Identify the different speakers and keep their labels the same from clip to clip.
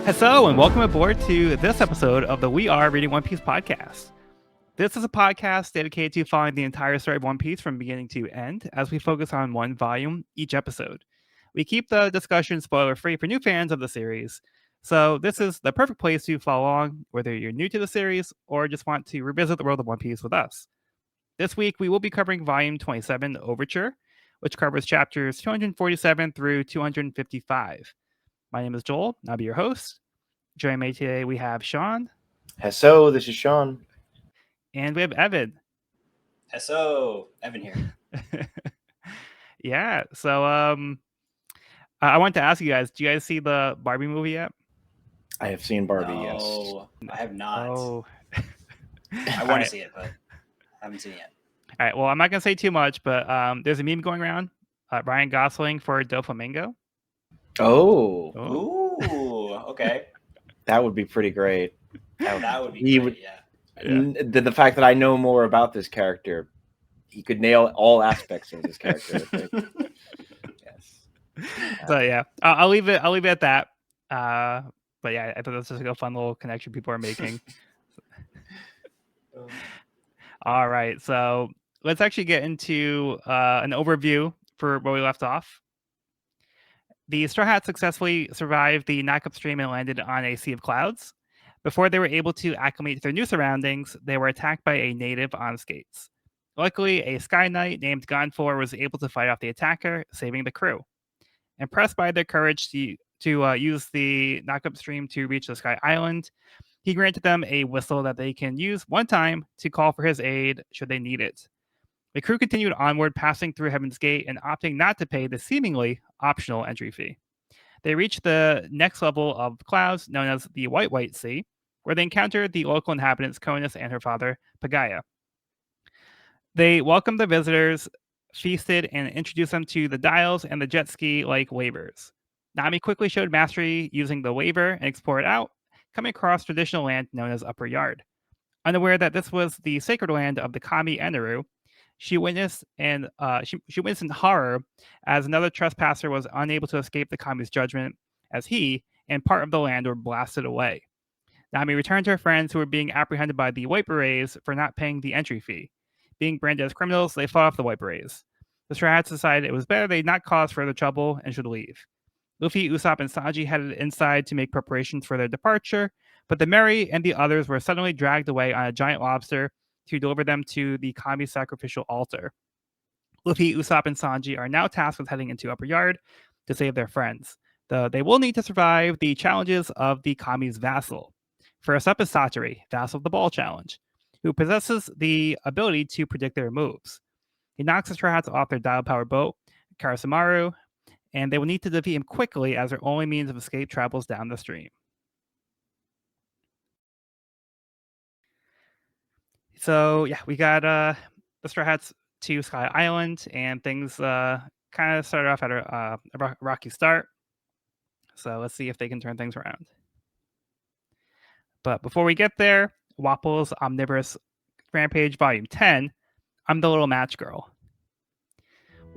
Speaker 1: Hello, and welcome aboard to this episode of the We Are Reading One Piece podcast. This is a podcast dedicated to following the entire story of One Piece from beginning to end as we focus on one volume each episode. We keep the discussion spoiler-free for new fans of the series, so this is the perfect place to follow along, whether you're new to the series or just want to revisit the world of One Piece with us. This week, we will be covering Volume 27, Overture, which covers chapters 247 through 255. My name is Joel, and I'll be your host. Joining me today, we have Sean.
Speaker 2: Hello, this is Sean.
Speaker 1: And we have Evan.
Speaker 3: Hello, Evan here.
Speaker 1: Yeah, so I wanted to ask you guys, do you guys see the Barbie movie yet?
Speaker 2: I have seen Barbie, yes.
Speaker 3: No, I have not.
Speaker 1: Oh.
Speaker 3: I want to see it, but I haven't seen it yet.
Speaker 1: All right, well, I'm not going to say too much, but there's a meme going around. Ryan Gosling for Doflamingo.
Speaker 2: Oh.
Speaker 3: Ooh, okay.
Speaker 2: That would be pretty great.
Speaker 3: That would be great, yeah.
Speaker 2: The fact that I know more about this character, he could nail all aspects of this character.
Speaker 1: Yes. So yeah, I'll leave it at that. But yeah, I thought that's just like a fun little connection people are making. All right, so let's actually get into an overview for where we left off. The Straw Hats successfully survived the knock-up stream and landed on a sea of clouds. Before they were able to acclimate to their new surroundings, they were attacked by a native on skates. Luckily, a Sky Knight named Gonfor was able to fight off the attacker, saving the crew. Impressed by their courage to use the knock-up stream to reach the Sky Island, he granted them a whistle that they can use one time to call for his aid should they need it. The crew continued onward, passing through Heaven's Gate and opting not to pay the seemingly optional entry fee. They reached the next level of clouds, known as the White Sea, where they encountered the local inhabitants Conus and her father, Pagaya. They welcomed the visitors, feasted, and introduced them to the dials and the jet ski-like wavers. Nami quickly showed mastery using the waver and explored out, coming across traditional land known as Upper Yard. Unaware that this was the sacred land of the Kami Eneru, she witnessed in horror as another trespasser was unable to escape the Kami's judgment, as he and part of the land were blasted away. Nami returned to her friends who were being apprehended by the White Berets for not paying the entry fee. Being branded as criminals, they fought off the White Berets. The Straw Hats decided it was better they not cause further trouble and should leave. Luffy, Usopp, and Sanji headed inside to make preparations for their departure, but the Merry and the others were suddenly dragged away on a giant lobster to deliver them to the Kami sacrificial altar. Luffy, Usopp, and Sanji are now tasked with heading into Upper Yard to save their friends. They will need to survive the challenges of the Kami's Vassal. First up is Satori, Vassal of the Ball Challenge, who possesses the ability to predict their moves. He knocks the Straw Hats off their dial-powered boat, Karasumaru, and they will need to defeat him quickly as their only means of escape travels down the stream. So yeah, we got the Straw Hats to Sky Island, and things kind of started off at a rocky start. So let's see if they can turn things around. But before we get there, Wapple's Omnivorous Rampage Volume 10, I'm the Little Match Girl.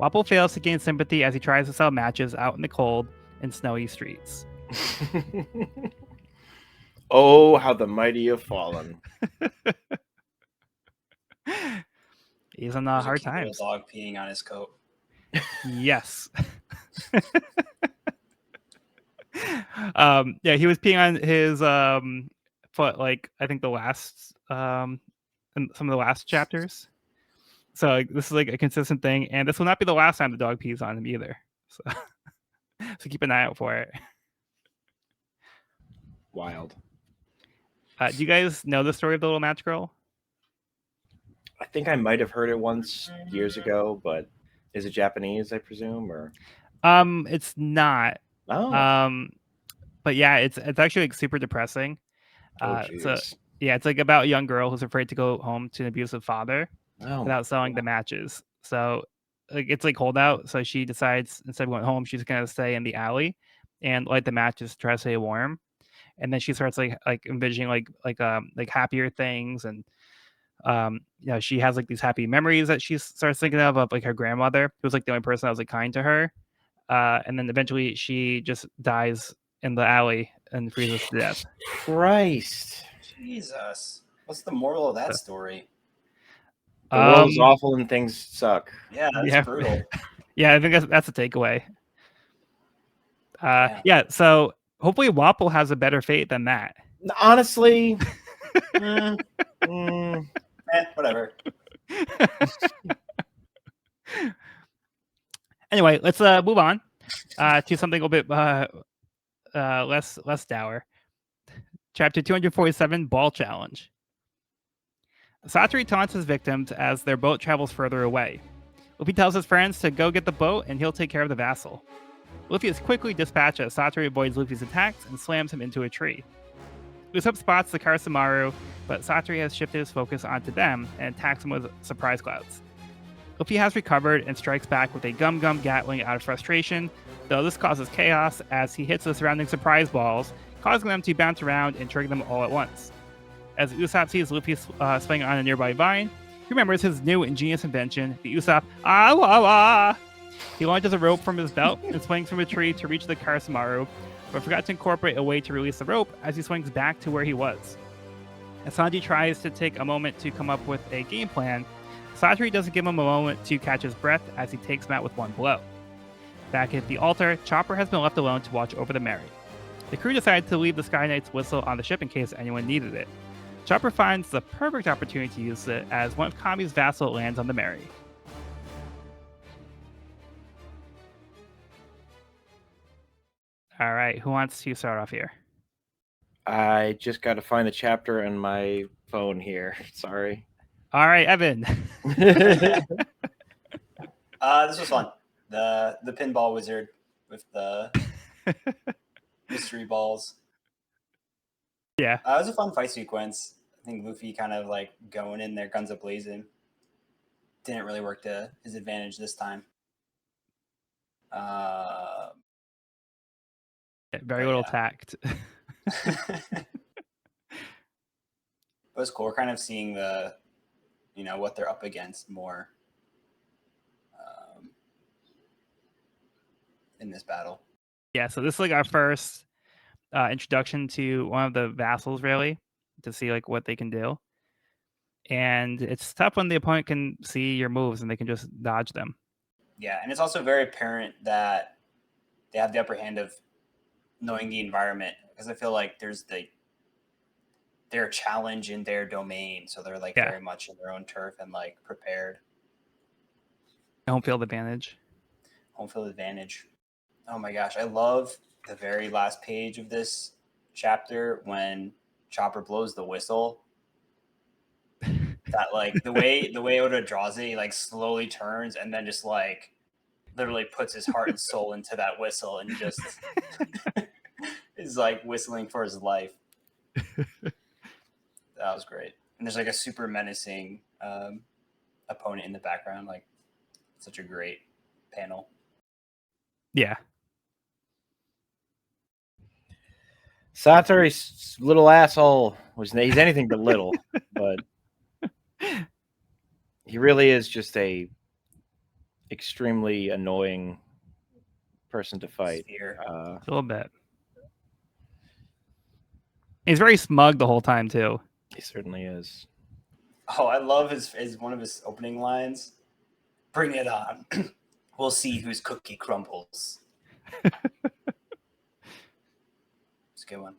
Speaker 1: Wapple fails to gain sympathy as he tries to sell matches out in the cold and snowy streets.
Speaker 2: Oh, how the mighty have fallen.
Speaker 1: He's on a hard time.
Speaker 3: Dog peeing on his coat.
Speaker 1: Yes. Yeah, he was peeing on his foot, like I think the last in some of the last chapters. So like, this is like a consistent thing, and this will not be the last time the dog pees on him either. So, so keep an eye out for it.
Speaker 2: Wild.
Speaker 1: Do you guys know the story of the Little Match Girl?
Speaker 2: I think I might have heard it once years ago, but is it Japanese, I presume, or?
Speaker 1: It's not.
Speaker 2: Oh.
Speaker 1: But yeah, it's actually like super depressing. So yeah, it's like about a young girl who's afraid to go home to an abusive father without selling the matches. So like it's like cold out, so she decides instead of going home, she's gonna stay in the alley and light the matches to try to stay warm. And then she starts like envisioning like happier things, and she has like these happy memories that she starts thinking of like her grandmother, who was like the only person that was like kind to her. And then eventually she just dies in the alley and freezes to death.
Speaker 2: Christ.
Speaker 3: Jesus. What's the moral of that story?
Speaker 2: The world is awful and things suck.
Speaker 3: Yeah, that's brutal.
Speaker 1: Yeah, I think that's a takeaway. Yeah, so hopefully Wapple has a better fate than that.
Speaker 2: Honestly,
Speaker 3: whatever.
Speaker 1: Anyway, let's move on to something a little bit less dour. Chapter 247, Ball Challenge. Satori taunts his victims as their boat travels further away. Luffy tells his friends to go get the boat and he'll take care of the Vassal. Luffy is quickly dispatched as Satori avoids Luffy's attacks and slams him into a tree. Usopp spots the Karasumaru, but Satori has shifted his focus onto them and attacks him with surprise clouds. Luffy has recovered and strikes back with a Gum Gum Gatling out of frustration, though this causes chaos as he hits the surrounding surprise balls, causing them to bounce around and trigger them all at once. As Usopp sees Luffy swing on a nearby vine, he remembers his new ingenious invention, the Usopp Ah-wah-wah! He launches a rope from his belt and swings from a tree to reach the Karasumaru, but forgot to incorporate a way to release the rope as he swings back to where he was. As Sanji tries to take a moment to come up with a game plan, Satori doesn't give him a moment to catch his breath as he takes him out with one blow. Back at the altar, Chopper has been left alone to watch over the Mary. The crew decided to leave the Sky Knight's whistle on the ship in case anyone needed it. Chopper finds the perfect opportunity to use it as one of Kami's Vassal lands on the Mary. All right, who wants to start off here?
Speaker 2: I just got to find the chapter on my phone here. Sorry.
Speaker 1: All right, Evan.
Speaker 3: This was fun. The pinball wizard with the mystery balls.
Speaker 1: Yeah.
Speaker 3: It was a fun fight sequence. I think Luffy kind of like going in there, guns a-blazing. Didn't really work to his advantage this time.
Speaker 1: Very little tact.
Speaker 3: It was cool. We're kind of seeing the, what they're up against more in this battle.
Speaker 1: Yeah, so this is like our first introduction to one of the vassals, really, to see like what they can do. And it's tough when the opponent can see your moves and they can just dodge them.
Speaker 3: Yeah, and it's also very apparent that they have the upper hand of knowing the environment, because I feel like there's their challenge in their domain, so they're like very much in their own turf and like prepared.
Speaker 1: Home field advantage.
Speaker 3: Home field advantage. Oh my gosh, I love the very last page of this chapter when Chopper blows the whistle. That like the way Oda draws it, he like slowly turns and then just like literally puts his heart and soul into that whistle and just is like whistling for his life. That was great. And there's like a super menacing opponent in the background. Like such a great panel.
Speaker 1: Yeah.
Speaker 2: Satori's little asshole he's anything but little, but he really is just a extremely annoying person to fight.
Speaker 1: A little bit. He's very smug the whole time too.
Speaker 2: He certainly is.
Speaker 3: Oh, I love his one of his opening lines. Bring it on. We'll see whose cookie crumbles. It's a good one.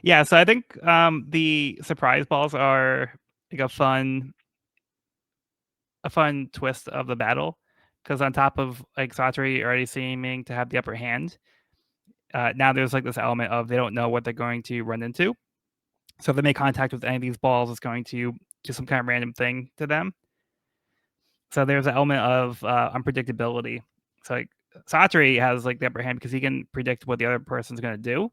Speaker 1: Yeah, so I think the surprise balls are like a fun twist of the battle, because on top of like Satori already seeming to have the upper hand, now there's like this element of they don't know what they're going to run into. So if they make contact with any of these balls, it's going to do some kind of random thing to them. So there's an element of unpredictability. So like Satori has like the upper hand because he can predict what the other person's going to do.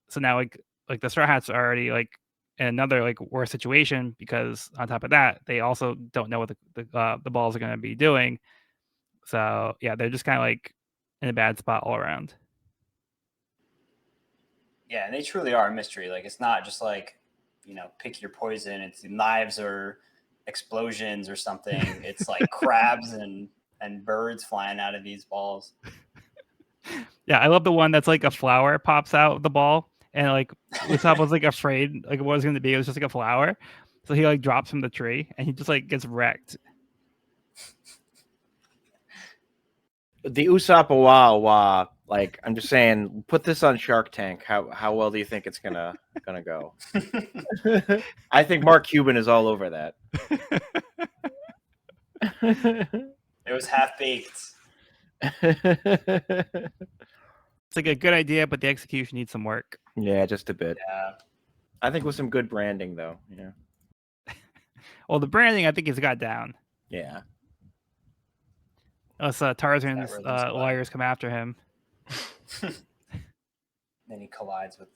Speaker 1: So now like the Straw Hats are already like in another like worse situation, because on top of that they also don't know what the balls are going to be doing. So yeah, they're just kind of like in a bad spot all around.
Speaker 3: Yeah, and they truly are a mystery. Like it's not just like, pick your poison. It's knives or explosions or something. It's like crabs and birds flying out of these balls.
Speaker 1: Yeah, I love the one that's like a flower pops out of the ball, and like Usopp was like afraid like what it was going to be. It was just like a flower, so he like drops from the tree, and he just like gets wrecked.
Speaker 2: The Usopp Awa, like I'm just saying, put this on Shark Tank. How well do you think it's gonna go? I think Mark Cuban is all over that.
Speaker 3: It was half baked.
Speaker 1: It's like a good idea, but the execution needs some work.
Speaker 2: Yeah, just a bit.
Speaker 3: Yeah.
Speaker 2: I think with some good branding, though. Yeah.
Speaker 1: Well, the branding, I think he's got down.
Speaker 2: Yeah.
Speaker 1: Unless Tarzan's
Speaker 3: That reason's why.
Speaker 1: lawyers come after him.
Speaker 3: Then he collides with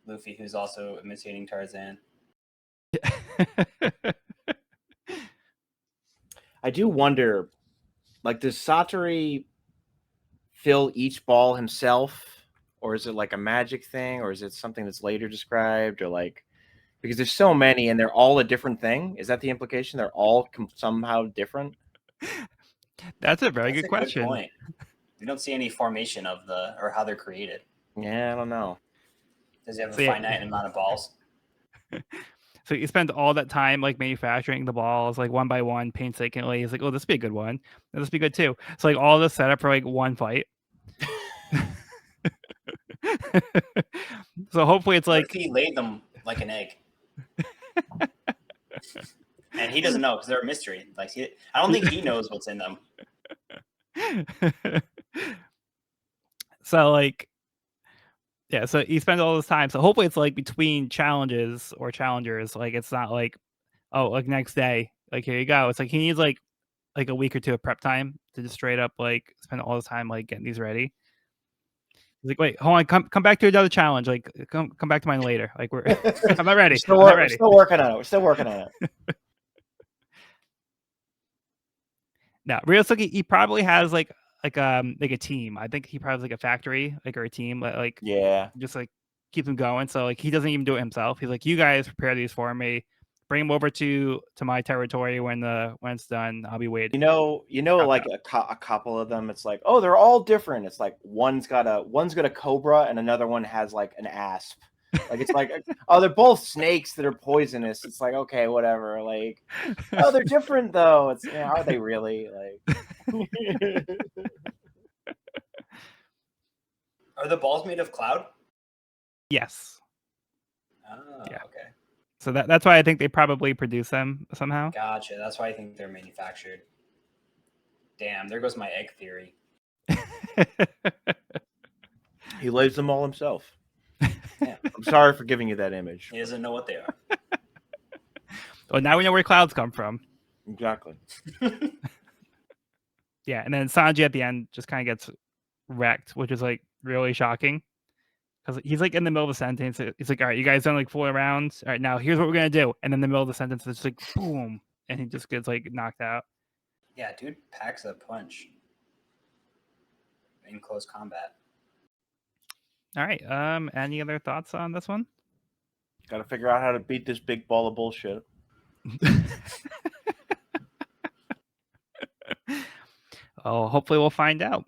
Speaker 3: Luffy, who's also imitating Tarzan.
Speaker 2: I do wonder, like, does Satoru fill each ball himself, or is it like a magic thing, or is it something that's later described, or like, because there's so many and they're all a different thing? Is that the implication? They're all somehow different?
Speaker 1: That's a very
Speaker 3: That's
Speaker 1: good
Speaker 3: a
Speaker 1: question.
Speaker 3: Good point. We don't see any formation of or how they're created.
Speaker 2: Yeah, I don't know.
Speaker 3: Does he have a finite amount of balls?
Speaker 1: So you spend all that time like manufacturing the balls like one by one, painstakingly. He's like, oh, this would be a good one. This would be good too. So like all this setup for like one fight. So hopefully it's like
Speaker 3: he laid them like an egg. And he doesn't know because they're a mystery. Like I don't think he knows what's in them.
Speaker 1: So like, yeah. So he spends all this time. So hopefully it's like between challenges or challengers. Like it's not like, oh, like next day. Like here you go. It's like he needs like a week or two of prep time to just straight up like spend all the time like getting these ready. He's like, wait, hold on, come back to another challenge. Like come back to mine later. Like I'm not ready.
Speaker 2: We're still working on it. We're still working on it.
Speaker 1: Now, realistically, he probably has like a team. I think he probably has like a factory, like or a team, like
Speaker 2: yeah,
Speaker 1: just like keep him going. So like he doesn't even do it himself. He's like, you guys prepare these for me, bring them over to my territory when it's done. I'll be waiting.
Speaker 2: You know, like a couple of them. It's like, oh, they're all different. It's like one's got a cobra and another one has like an asp. Like it's like, oh, they're both snakes that are poisonous. It's like, okay, whatever. Like, oh, they're different though. It's are they really? Like,
Speaker 3: are the balls made of cloud?
Speaker 1: Yes.
Speaker 3: Oh,
Speaker 1: yeah.
Speaker 3: Okay.
Speaker 1: So that's why I think they probably produce them somehow.
Speaker 3: Gotcha. That's why I think they're manufactured. Damn, there goes my egg theory.
Speaker 2: He lays them all himself. Yeah. I'm sorry for giving you that image.
Speaker 3: He doesn't know what they are.
Speaker 1: Well, now we know where clouds come from.
Speaker 2: Exactly.
Speaker 1: Yeah, and then Sanji at the end just kind of gets wrecked, which is like really shocking. Because he's like in the middle of a sentence. He's like, all right, you guys don't like fool around. All right, now here's what we're going to do. And then in the middle of the sentence, it's like, boom. And he just gets like knocked out.
Speaker 3: Yeah, dude packs a punch in close combat.
Speaker 1: All right. Any other thoughts on this one?
Speaker 2: Got to figure out how to beat this big ball of bullshit.
Speaker 1: Oh, hopefully we'll find out.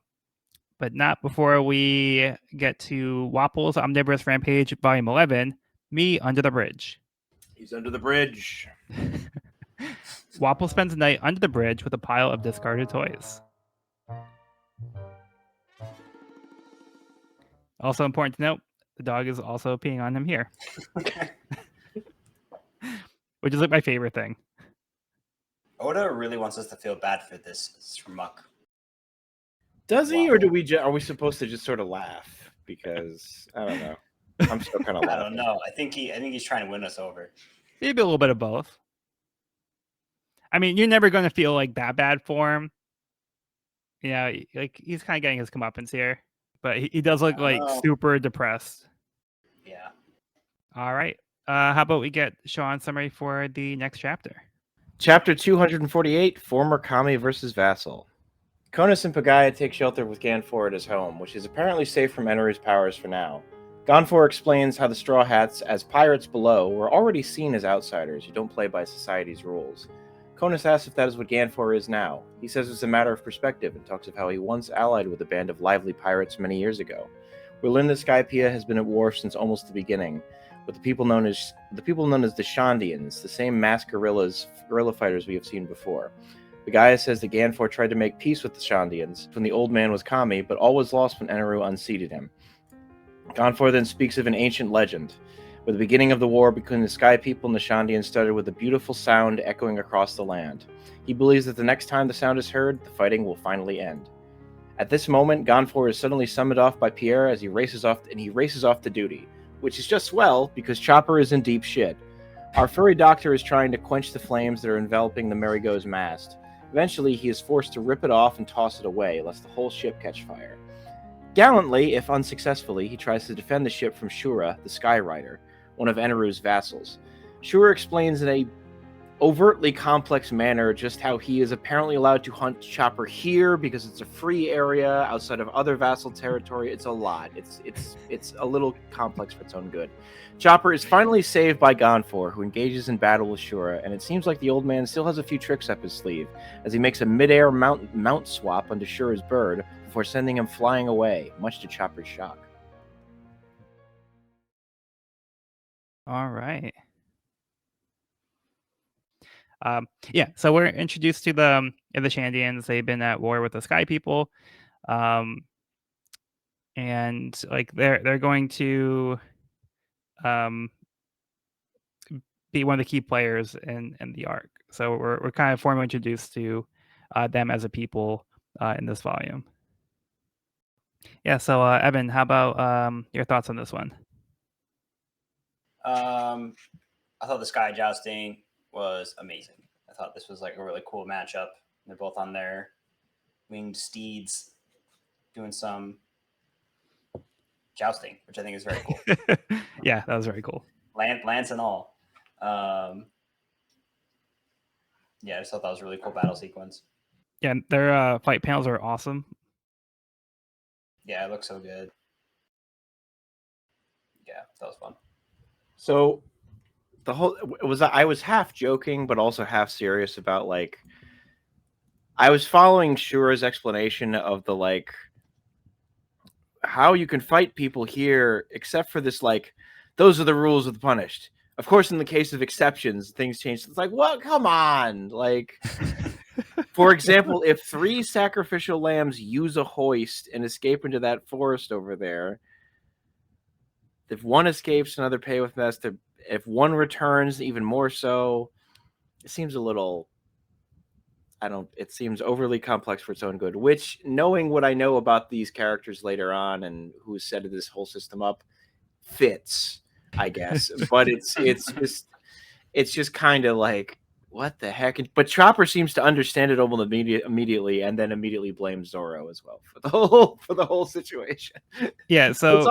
Speaker 1: But not before we get to Wapple's Omnivorous Rampage, Volume 11, Me Under the Bridge.
Speaker 2: He's under the bridge.
Speaker 1: Wapple spends the night under the bridge with a pile of discarded toys. Also important to note, the dog is also peeing on him here. Which is like my favorite thing.
Speaker 3: Oda really wants us to feel bad for this schmuck.
Speaker 2: Does he, or are we supposed to just sort of laugh? Because I don't know. I'm still kind of laughing.
Speaker 3: I don't know. I think he's trying to win us over.
Speaker 1: Maybe a little bit of both. I mean, you're never going to feel like that bad for him. You know, like he's kind of getting his comeuppance here, but he does look like super depressed.
Speaker 3: Yeah.
Speaker 1: All right. How about we get Sean's summary for the next chapter?
Speaker 2: Chapter 248, Former Kami versus Vassal. Konos and Pagaya take shelter with Ganfor at his home, which is apparently safe from Eneru's powers for now. Ganfor explains how the Straw Hats, as pirates below, were already seen as outsiders who don't play by society's rules. Conus asks if that is what Ganfor is now. He says it's a matter of perspective and talks of how he once allied with a band of lively pirates many years ago. We learn that Skypiea has been at war since almost the beginning, with the people known as the Shandians, the same masked guerrilla fighters we have seen before. The Gaia says that Ganfor tried to make peace with the Shandians when the old man was Kami, but all was lost when Eneru unseated him. Ganfor then speaks of an ancient legend, where the beginning of the war between the Sky People and the Shandians started with a beautiful sound echoing across the land. He believes that the next time the sound is heard, the fighting will finally end. At this moment, Ganfor is suddenly summoned off by Pierre as he races off to duty, which is just swell because Chopper is in deep shit. Our furry doctor is trying to quench the flames that are enveloping the Merry-Go's mast. Eventually, he is forced to rip it off and toss it away, lest the whole ship catch fire. Gallantly, if unsuccessfully, he tries to defend the ship from Shura, the Sky Rider, one of Eneru's vassals. Shura explains in a overtly complex manner just how he is apparently allowed to hunt Chopper here because it's a free area outside of other vassal territory. It's a lot. It's a little complex for its own good. Chopper is finally saved by Ganfor, who engages in battle with Shura, and it seems like the old man still has a few tricks up his sleeve, as he makes a mid-air mount swap onto Shura's bird before sending him flying away, much to Chopper's shock.
Speaker 1: All right. Yeah, so we're introduced to the Shandians. They've been at war with the Sky People, and like they're going to be one of the key players in the arc. So we're kind of formally introduced to them as a people in this volume. Yeah. So Evan, how about your thoughts on this one?
Speaker 3: I thought the sky jousting was amazing. I thought this was like a really cool matchup. They're both on their winged steeds doing some jousting, which I think is very cool.
Speaker 1: Yeah, that was very cool.
Speaker 3: Lance and all. Yeah, I just thought that was a really cool battle sequence.
Speaker 1: Yeah, their fight panels are awesome.
Speaker 3: Yeah, it looks so good. Yeah, that was fun.
Speaker 2: So I was half joking but also half serious about like I was following Shura's explanation of the like how you can fight people here except for this like those are the rules of the punished. Of course, in the case of exceptions, things change. It's like, what? Come on. Like, for example, if 3 sacrificial lambs use a hoist and escape into that forest over there, if one escapes, another pay with mess. If one returns, even more so. It seems a little... it seems overly complex for its own good, which, knowing what I know about these characters later on and who set this whole system up, fits, I guess. But it's just kind of like, what the heck? But Chopper seems to understand it almost immediately, and then immediately blames Zoro as well for the whole situation.
Speaker 1: Yeah, so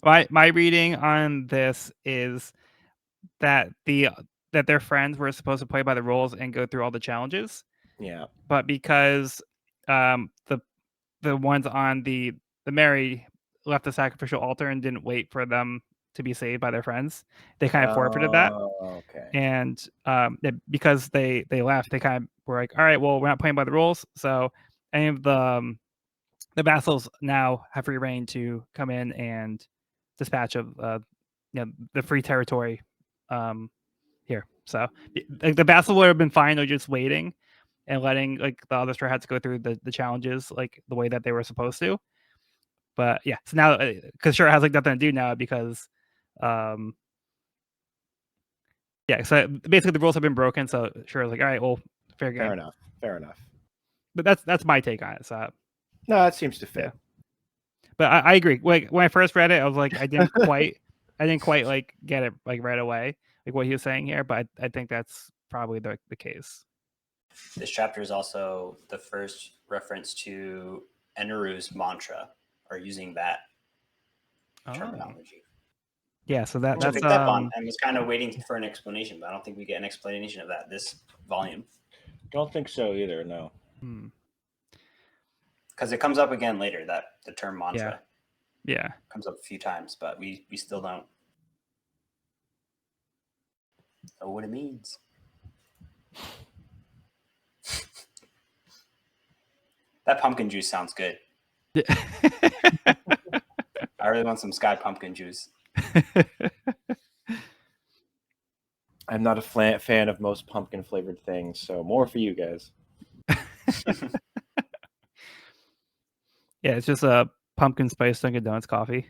Speaker 1: my reading on this is that their friends were supposed to play by the rules and go through all the challenges.
Speaker 2: Yeah.
Speaker 1: But because the ones on the Mary left the sacrificial altar and didn't wait for them to be saved by their friends, they kind of forfeited that.
Speaker 2: Okay.
Speaker 1: And because they left, they kind of were like, all right, well, we're not playing by the rules. So any of the vassals now have free reign to come in and dispatch of the free territory here. So like the vassal would have been fine. They're just waiting and letting like the other straw hats go through the challenges like the way that they were supposed to. But yeah, so now because Shura has like nothing to do now because yeah, so basically the rules have been broken. So Shura's like, all right, well, fair game.
Speaker 2: Fair enough.
Speaker 1: But that's my take on it. So
Speaker 2: no, that seems to fit.
Speaker 1: Yeah. But I agree. Like when I first read it, I was like, I didn't quite like get it like right away, like what he was saying here. But I think that's probably the case.
Speaker 3: This chapter is also the first reference to Eneru's mantra, or using that terminology.
Speaker 1: Yeah, so that's
Speaker 3: I picked up on and was kind of waiting for an explanation, but I don't think we get an explanation of that this volume.
Speaker 2: Don't think so either. No.
Speaker 3: Because it comes up again later, that the term mantra.
Speaker 1: Yeah.
Speaker 3: Comes up a few times, but we still don't know what it means. That pumpkin juice sounds good. I really want some sky pumpkin juice.
Speaker 2: I'm not a fan of most pumpkin flavored things, so more for you guys.
Speaker 1: Yeah, it's just a pumpkin spice Dunkin' Donuts coffee.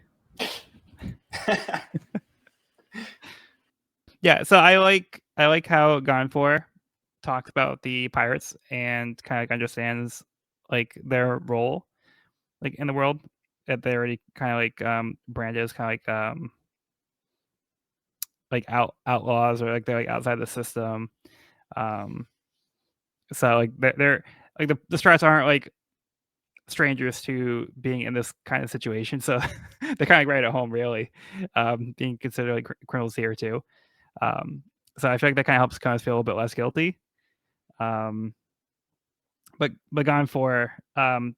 Speaker 1: Yeah, so I like how Gonfor talks about the pirates and kind of like understands like their role like in the world, that they already kind of like branded as kind of like outlaws, or like they're like outside the system. So like they're like the Strats aren't like strangers to being in this kind of situation, so they're kind of right at home, really, being considered like criminals here too. So I feel like that kind of helps kind of feel a little bit less guilty. But Gonfor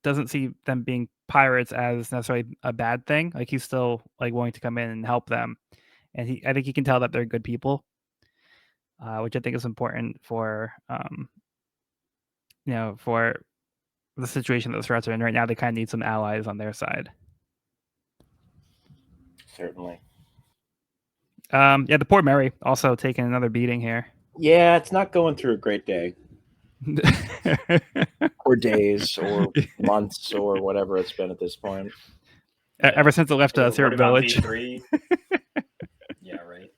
Speaker 1: doesn't see them being pirates as necessarily a bad thing. Like he's still like willing to come in and help them, and I think he can tell that they're good people, which I think is important for for the situation that the Strats are in right now. They kind of need some allies on their side.
Speaker 2: Certainly.
Speaker 1: Yeah, the poor Mary also taking another beating here.
Speaker 2: Yeah, it's not going through a great day. Or days, or months, or whatever it's been at this point.
Speaker 3: Yeah.
Speaker 1: Ever since it left Syrup Village.
Speaker 3: V3. Yeah, right.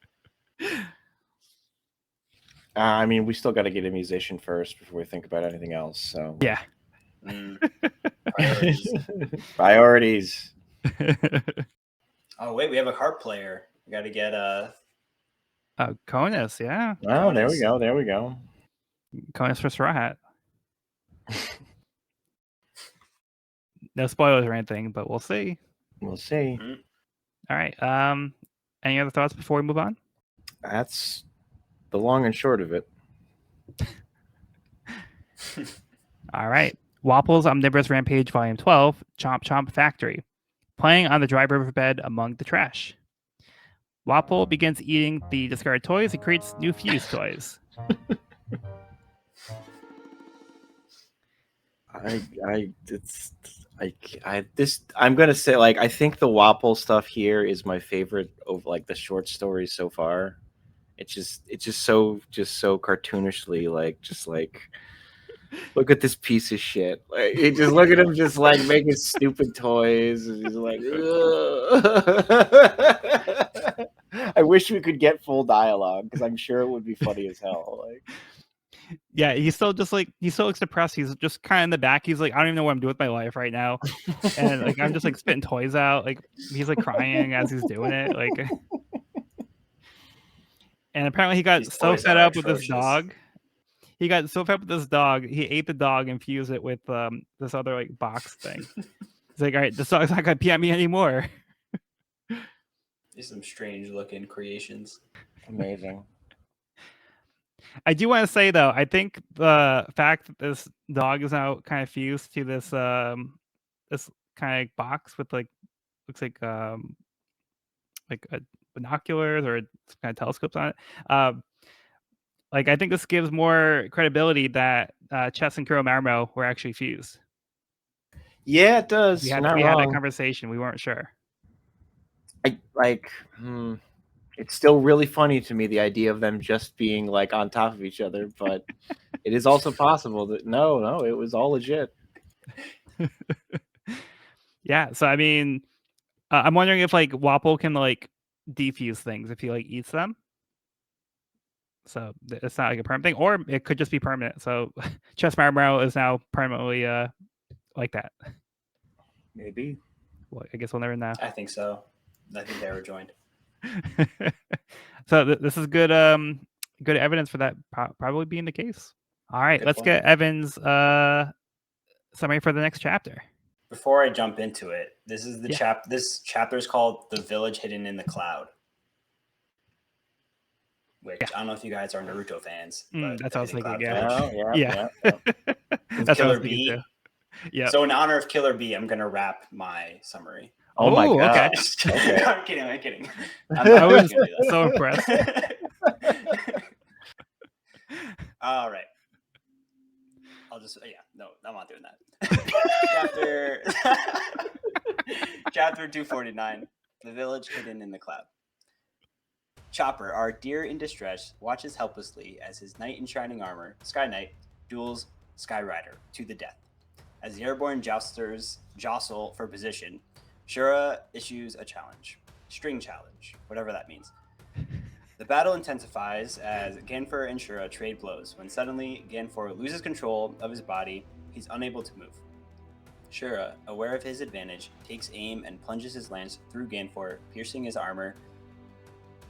Speaker 2: I mean, we still got to get a musician first before we think about anything else. So
Speaker 1: Yeah.
Speaker 3: Priorities.
Speaker 2: Priorities.
Speaker 3: Oh wait, we have a harp player. We got to get
Speaker 1: Conus, yeah.
Speaker 2: Oh, there we go. There we go.
Speaker 1: Conus for Straw Hat. No spoilers or anything, but we'll see.
Speaker 2: We'll see.
Speaker 1: All right. Any other thoughts before we move on?
Speaker 2: That's the long and short of it.
Speaker 1: All right. Wapple's Omnivorous Rampage Volume 12, Chomp Chomp Factory. Playing on the dry riverbed among the trash. Wapple begins eating the discarded toys and creates new fuse toys.
Speaker 2: I'm gonna say, like, I think the Wapple stuff here is my favorite of like the short stories so far. It's just so cartoonishly like look at this piece of shit. Like, you just look at him just like making stupid toys, and he's like, ugh. I wish we could get full dialogue because I'm sure it would be funny as hell. Like,
Speaker 1: yeah, he's still looks depressed. He's just kind of in the back. He's like, I don't even know what I'm doing with my life right now, and like I'm just like spitting toys out. Like he's like crying as he's doing it. Like, and apparently he got so fed up with this dog. He got so fed up with this dog, he ate the dog and fused it with this other like box thing. He's like, all right, this dog's not gonna pee at me anymore.
Speaker 3: These some strange looking creations.
Speaker 2: Amazing.
Speaker 1: I do want to say though, I think the fact that this dog is now kind of fused to this this kind of box with like looks like a binoculars or some kind of telescopes on it. Like I think this gives more credibility that Chess and Kuro Marimo were actually fused.
Speaker 2: Yeah, it does.
Speaker 1: We had
Speaker 2: had
Speaker 1: that conversation. We weren't sure.
Speaker 2: It's still really funny to me, the idea of them just being like on top of each other, but it is also possible that no, it was all legit.
Speaker 1: Yeah, so I mean, I'm wondering if like Wapple can like defuse things if he like eats them. So it's not like a permanent thing, or it could just be permanent. So Chess Marimo is now permanently like that.
Speaker 2: Maybe.
Speaker 1: Well, I guess we'll never know.
Speaker 3: I think so. I think they were joined.
Speaker 1: So this is good good evidence for that probably being the case. All right, let's get Evan's summary for the next chapter.
Speaker 3: Before I jump into it, this is the this chapter is called The Village Hidden in the Cloud. Which I don't know if you guys are Naruto fans. But
Speaker 1: that's what I was thinking.
Speaker 2: Yeah.
Speaker 1: That's
Speaker 3: Killer B.
Speaker 1: Yeah.
Speaker 3: So in honor of Killer B, I'm gonna wrap my summary.
Speaker 2: Oh my god!
Speaker 3: Okay. I'm kidding.
Speaker 1: I was so impressed.
Speaker 3: All right. I'm not doing that. Chapter 249, The Village Hidden in the Cloud. Chopper, our deer in distress, watches helplessly as his knight in shining armor, Sky Knight, duels Sky Rider to the death. As the airborne jousters jostle for position, Shura issues a challenge. String challenge, whatever that means. The battle intensifies as Ganfor and Shura trade blows, when suddenly Ganfor loses control of his body. He's unable to move. Shura, aware of his advantage, takes aim and plunges his lance through Ganfor, piercing his armor.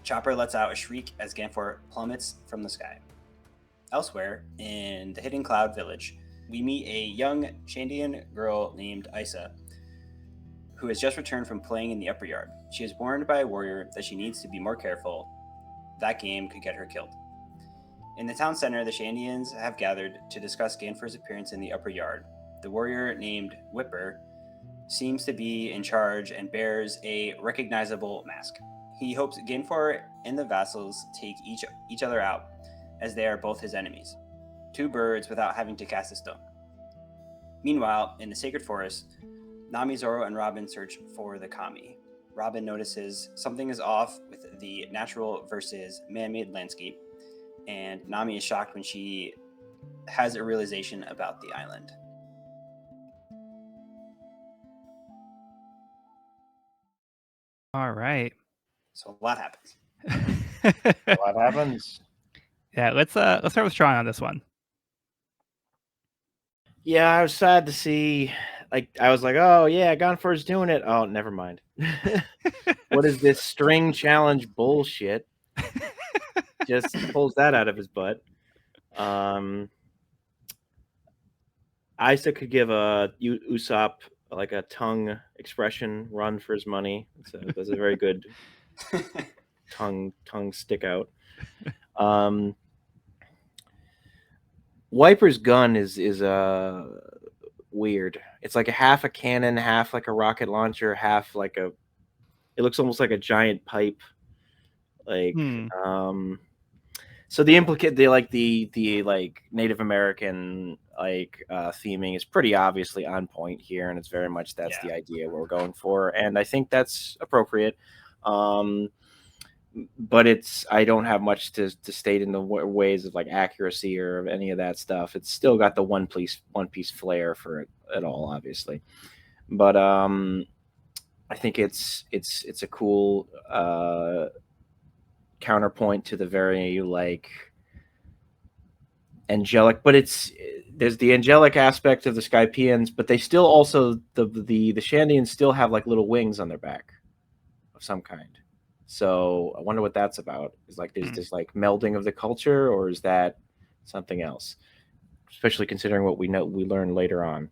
Speaker 3: Chopper lets out a shriek as Ganfor plummets from the sky. Elsewhere, in the Hidden Cloud Village, we meet a young Shandian girl named Isa, who has just returned from playing in the upper yard. She is warned by a warrior that she needs to be more careful. That game could get her killed. In the town center, the Shandians have gathered to discuss Ganfor's appearance in the upper yard. The warrior named Whipper seems to be in charge and bears a recognizable mask. He hopes Ganfor and the Vassals take each other out, as they are both his enemies. Two birds without having to cast a stone. Meanwhile, in the sacred forest, Nami, Zoro, and Robin search for the kami. Robin notices something is off with the natural versus man-made landscape, and Nami is shocked when she has a realization about the island.
Speaker 1: All right.
Speaker 3: So a lot happens.
Speaker 2: What happens?
Speaker 1: Yeah, let's start with Sean on this one.
Speaker 2: Yeah, I was sad to see. Like, I was like, oh yeah, Gonfor's doing it. Oh, never mind. What is this string challenge bullshit? Just pulls that out of his butt. Isa could give a Usopp like a tongue expression run for his money. That's a very good tongue stick out. Wiper's gun is weird. It's like a half a cannon, half like a rocket launcher, half like a. It looks almost like a giant pipe. Like so the like Native American like theming is pretty obviously on point here, and it's very much that's the idea we're going for, and I think that's appropriate. But I don't have much to state in the ways of like accuracy or of any of that stuff. It's still got the one piece flair for it all, obviously. But I think it's a cool counterpoint to the very like angelic, but there's the angelic aspect of the Skypians, but they still also the Shandians still have like little wings on their back of some kind. So I wonder what that's about. Is like there's this like melding of the culture, or is that something else? Especially considering what we learn later on.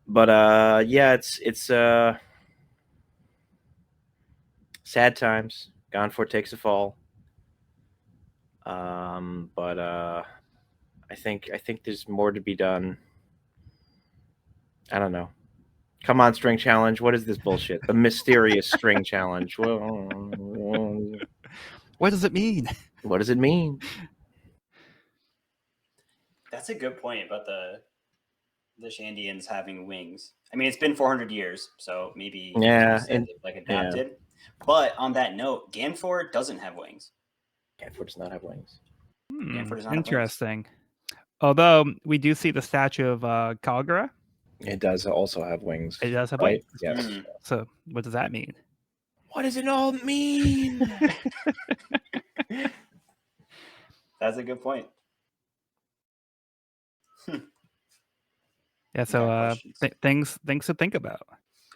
Speaker 2: But yeah, it's sad times. Gonfor takes a fall. But I think there's more to be done. I don't know. Come on, string challenge. What is this bullshit? The mysterious string challenge.
Speaker 1: What does it mean?
Speaker 2: What does it mean?
Speaker 3: That's a good point about the Shandians having wings. I mean, it's been 400 years, so maybe they've like adapted. Yeah. But on that note, Ganfor doesn't have wings.
Speaker 2: Ganfor does not have wings.
Speaker 3: Ganfor does not
Speaker 1: Interesting. Have wings. Although we do see the statue of Kalgara.
Speaker 2: It does also have wings.
Speaker 1: It does have
Speaker 2: wings.
Speaker 1: Yes. So what does that mean?
Speaker 2: What does it all mean?
Speaker 3: That's a good point.
Speaker 1: Yeah, so things to think about.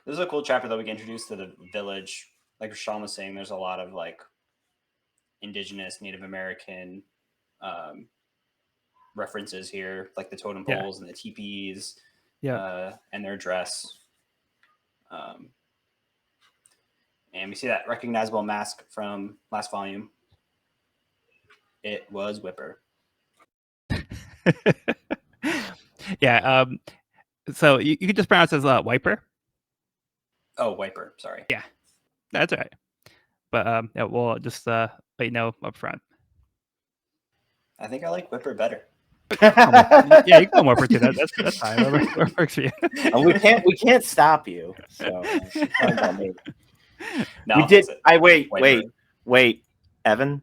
Speaker 3: This is a cool chapter that we get introduced to the village. Like Sean was saying, there's a lot of like indigenous Native American references here, like the totem poles and the teepees, and their dress. And we see that recognizable mask from last volume. It was Whipper.
Speaker 1: Yeah. So you could just pronounce it as Wiper.
Speaker 3: Oh, Wiper. Sorry.
Speaker 1: Yeah, that's all right. But we'll just let you know up front.
Speaker 3: I think I like Whipper better.
Speaker 1: Yeah, you can go more for 2. That's fine. Whatever works for you.
Speaker 2: And we can't stop you. So it's fine about me.
Speaker 3: No,
Speaker 2: We
Speaker 3: I'll
Speaker 2: did.
Speaker 3: fix it.
Speaker 2: I wait,
Speaker 3: Wiper.
Speaker 2: Evan.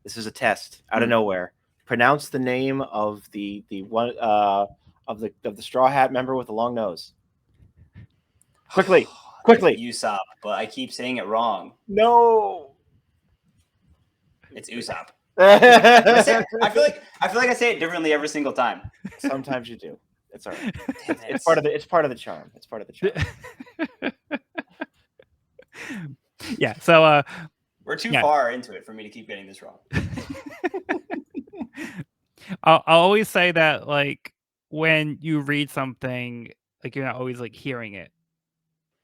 Speaker 2: This is a test out of nowhere. Pronounce the name of the one of the Straw Hat member with the long nose. Quickly.
Speaker 3: It's Usopp, but I keep saying it wrong.
Speaker 2: No.
Speaker 3: It's Usopp.
Speaker 2: Sometimes
Speaker 3: I feel like I say it differently every single time.
Speaker 2: you do. It's all right. It's part of the charm. It's part of the charm.
Speaker 1: Yeah. So
Speaker 3: we're too far into it for me to keep getting this wrong.
Speaker 1: I'll always say that, like, when you read something, like, you're not always like hearing it.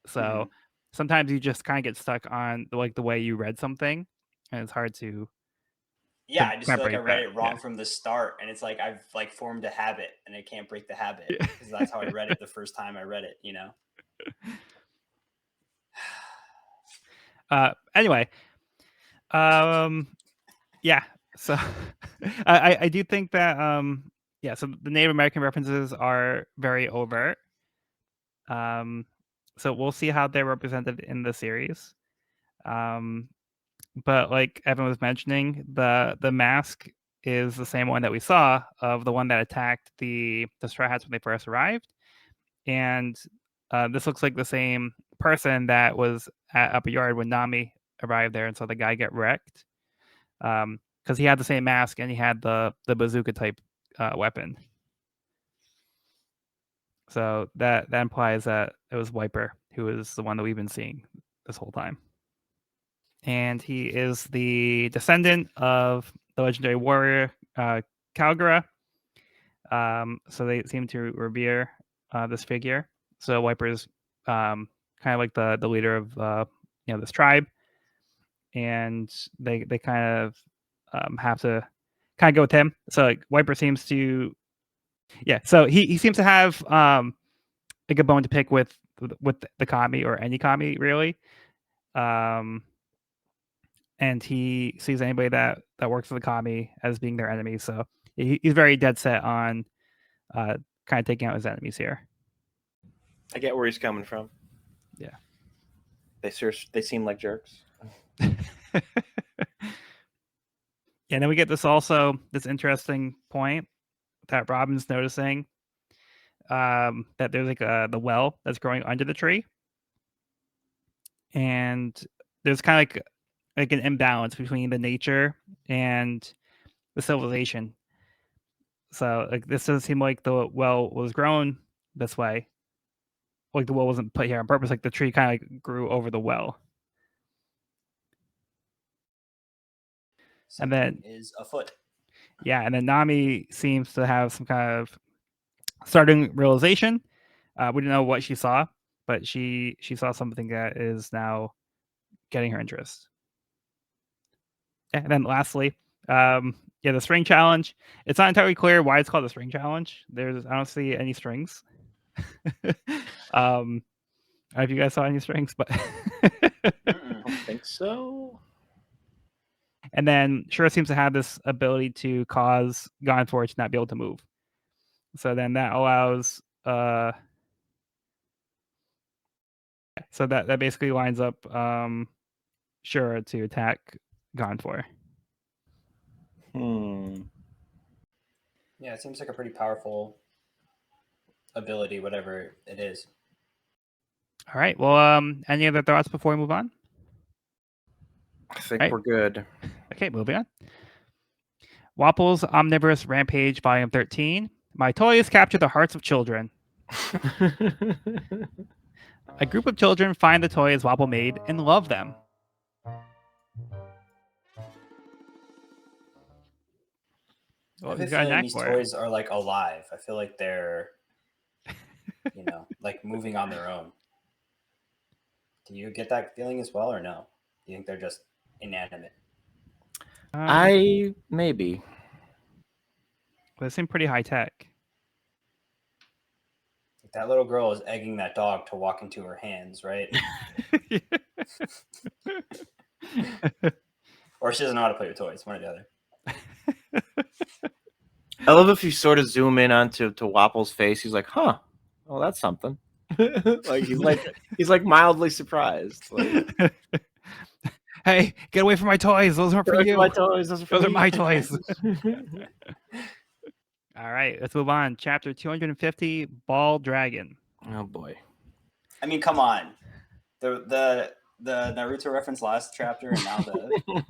Speaker 1: So sometimes you just kind of get stuck on the way you read something, and it's hard to.
Speaker 3: Yeah, I just feel like I read
Speaker 1: that.
Speaker 3: it wrong from the start, and it's like I've like formed a habit, and I can't break the habit because that's how I read it the first time I read it. You know.
Speaker 1: Anyway, yeah. So I do think that yeah. So the Native American references are very overt. So we'll see how they're represented in the series. But like Evan was mentioning, the mask is the same one that we saw of the one that attacked the Straw Hats when they first arrived, and this looks like the same person that was at Upper Yard when Nami arrived there and saw the guy get wrecked. Because he had the same mask and he had the bazooka type weapon. So that implies that it was Wiper who is the one that we've been seeing this whole time. And he is the descendant of the legendary warrior Kalgara. So they seem to revere this figure. So Wiper's kind of like the leader of this tribe, and they kind of have to kind of go with him. So like Wiper seems to, So he seems to have like a bone to pick with the kami or any kami really. And he sees anybody that works for the kami as being their enemy. So he's very dead set on kind of taking out his enemies here.
Speaker 2: I get where he's coming from.
Speaker 1: Yeah.
Speaker 2: They seem like jerks.
Speaker 1: Yeah, and then we get this interesting point that Robin's noticing that there's like the well that's growing under the tree, and there's kind of like an imbalance between the nature and the civilization. So like this doesn't seem like the well was grown this way. Like the well wasn't put here on purpose. Like the tree kind of like grew over the well.
Speaker 3: Something
Speaker 1: and then
Speaker 3: is afoot.
Speaker 1: Yeah, and then Nami seems to have some kind of starting realization. We don't know what she saw, but she saw something that is now getting her interest. And then lastly, the string challenge. It's not entirely clear why it's called the string challenge. I don't see any strings. I don't know if you guys saw any strings, but
Speaker 2: I don't think so.
Speaker 1: And then Shura seems to have this ability to cause Gonfor to not be able to move. So then that allows so that basically lines up Shura to attack Gonfor.
Speaker 3: Yeah, it seems like a pretty powerful ability, whatever it is.
Speaker 1: All right. Well, any other thoughts before we move on?
Speaker 2: I think we're good.
Speaker 1: Okay, moving on. Wapple's Omnivorous Rampage, Volume 13. My toys capture the hearts of children. A group of children find the toys Wapple made and love them.
Speaker 3: I have a feeling these toys are like alive. I feel like they're, like moving on their own. Do you get that feeling as well, or no? Do you think they're just inanimate?
Speaker 2: I maybe.
Speaker 1: They seem pretty high tech.
Speaker 3: That little girl is egging that dog to walk into her hands, right?
Speaker 2: Yeah.
Speaker 3: Or she doesn't know how to play with toys, one or the other.
Speaker 2: I love if you sort of zoom in onto Wapple's face. He's like, "Huh, well, that's something." Like he's like mildly surprised. Like,
Speaker 1: Hey, get away from my toys! Those aren't for
Speaker 2: those are
Speaker 1: you.
Speaker 2: my toys. Those are, for
Speaker 1: Those are
Speaker 2: me.
Speaker 1: my toys. All right, let's move on. Chapter 250, Ball Dragon.
Speaker 2: Oh boy.
Speaker 3: I mean, come on. The Naruto reference last chapter, and now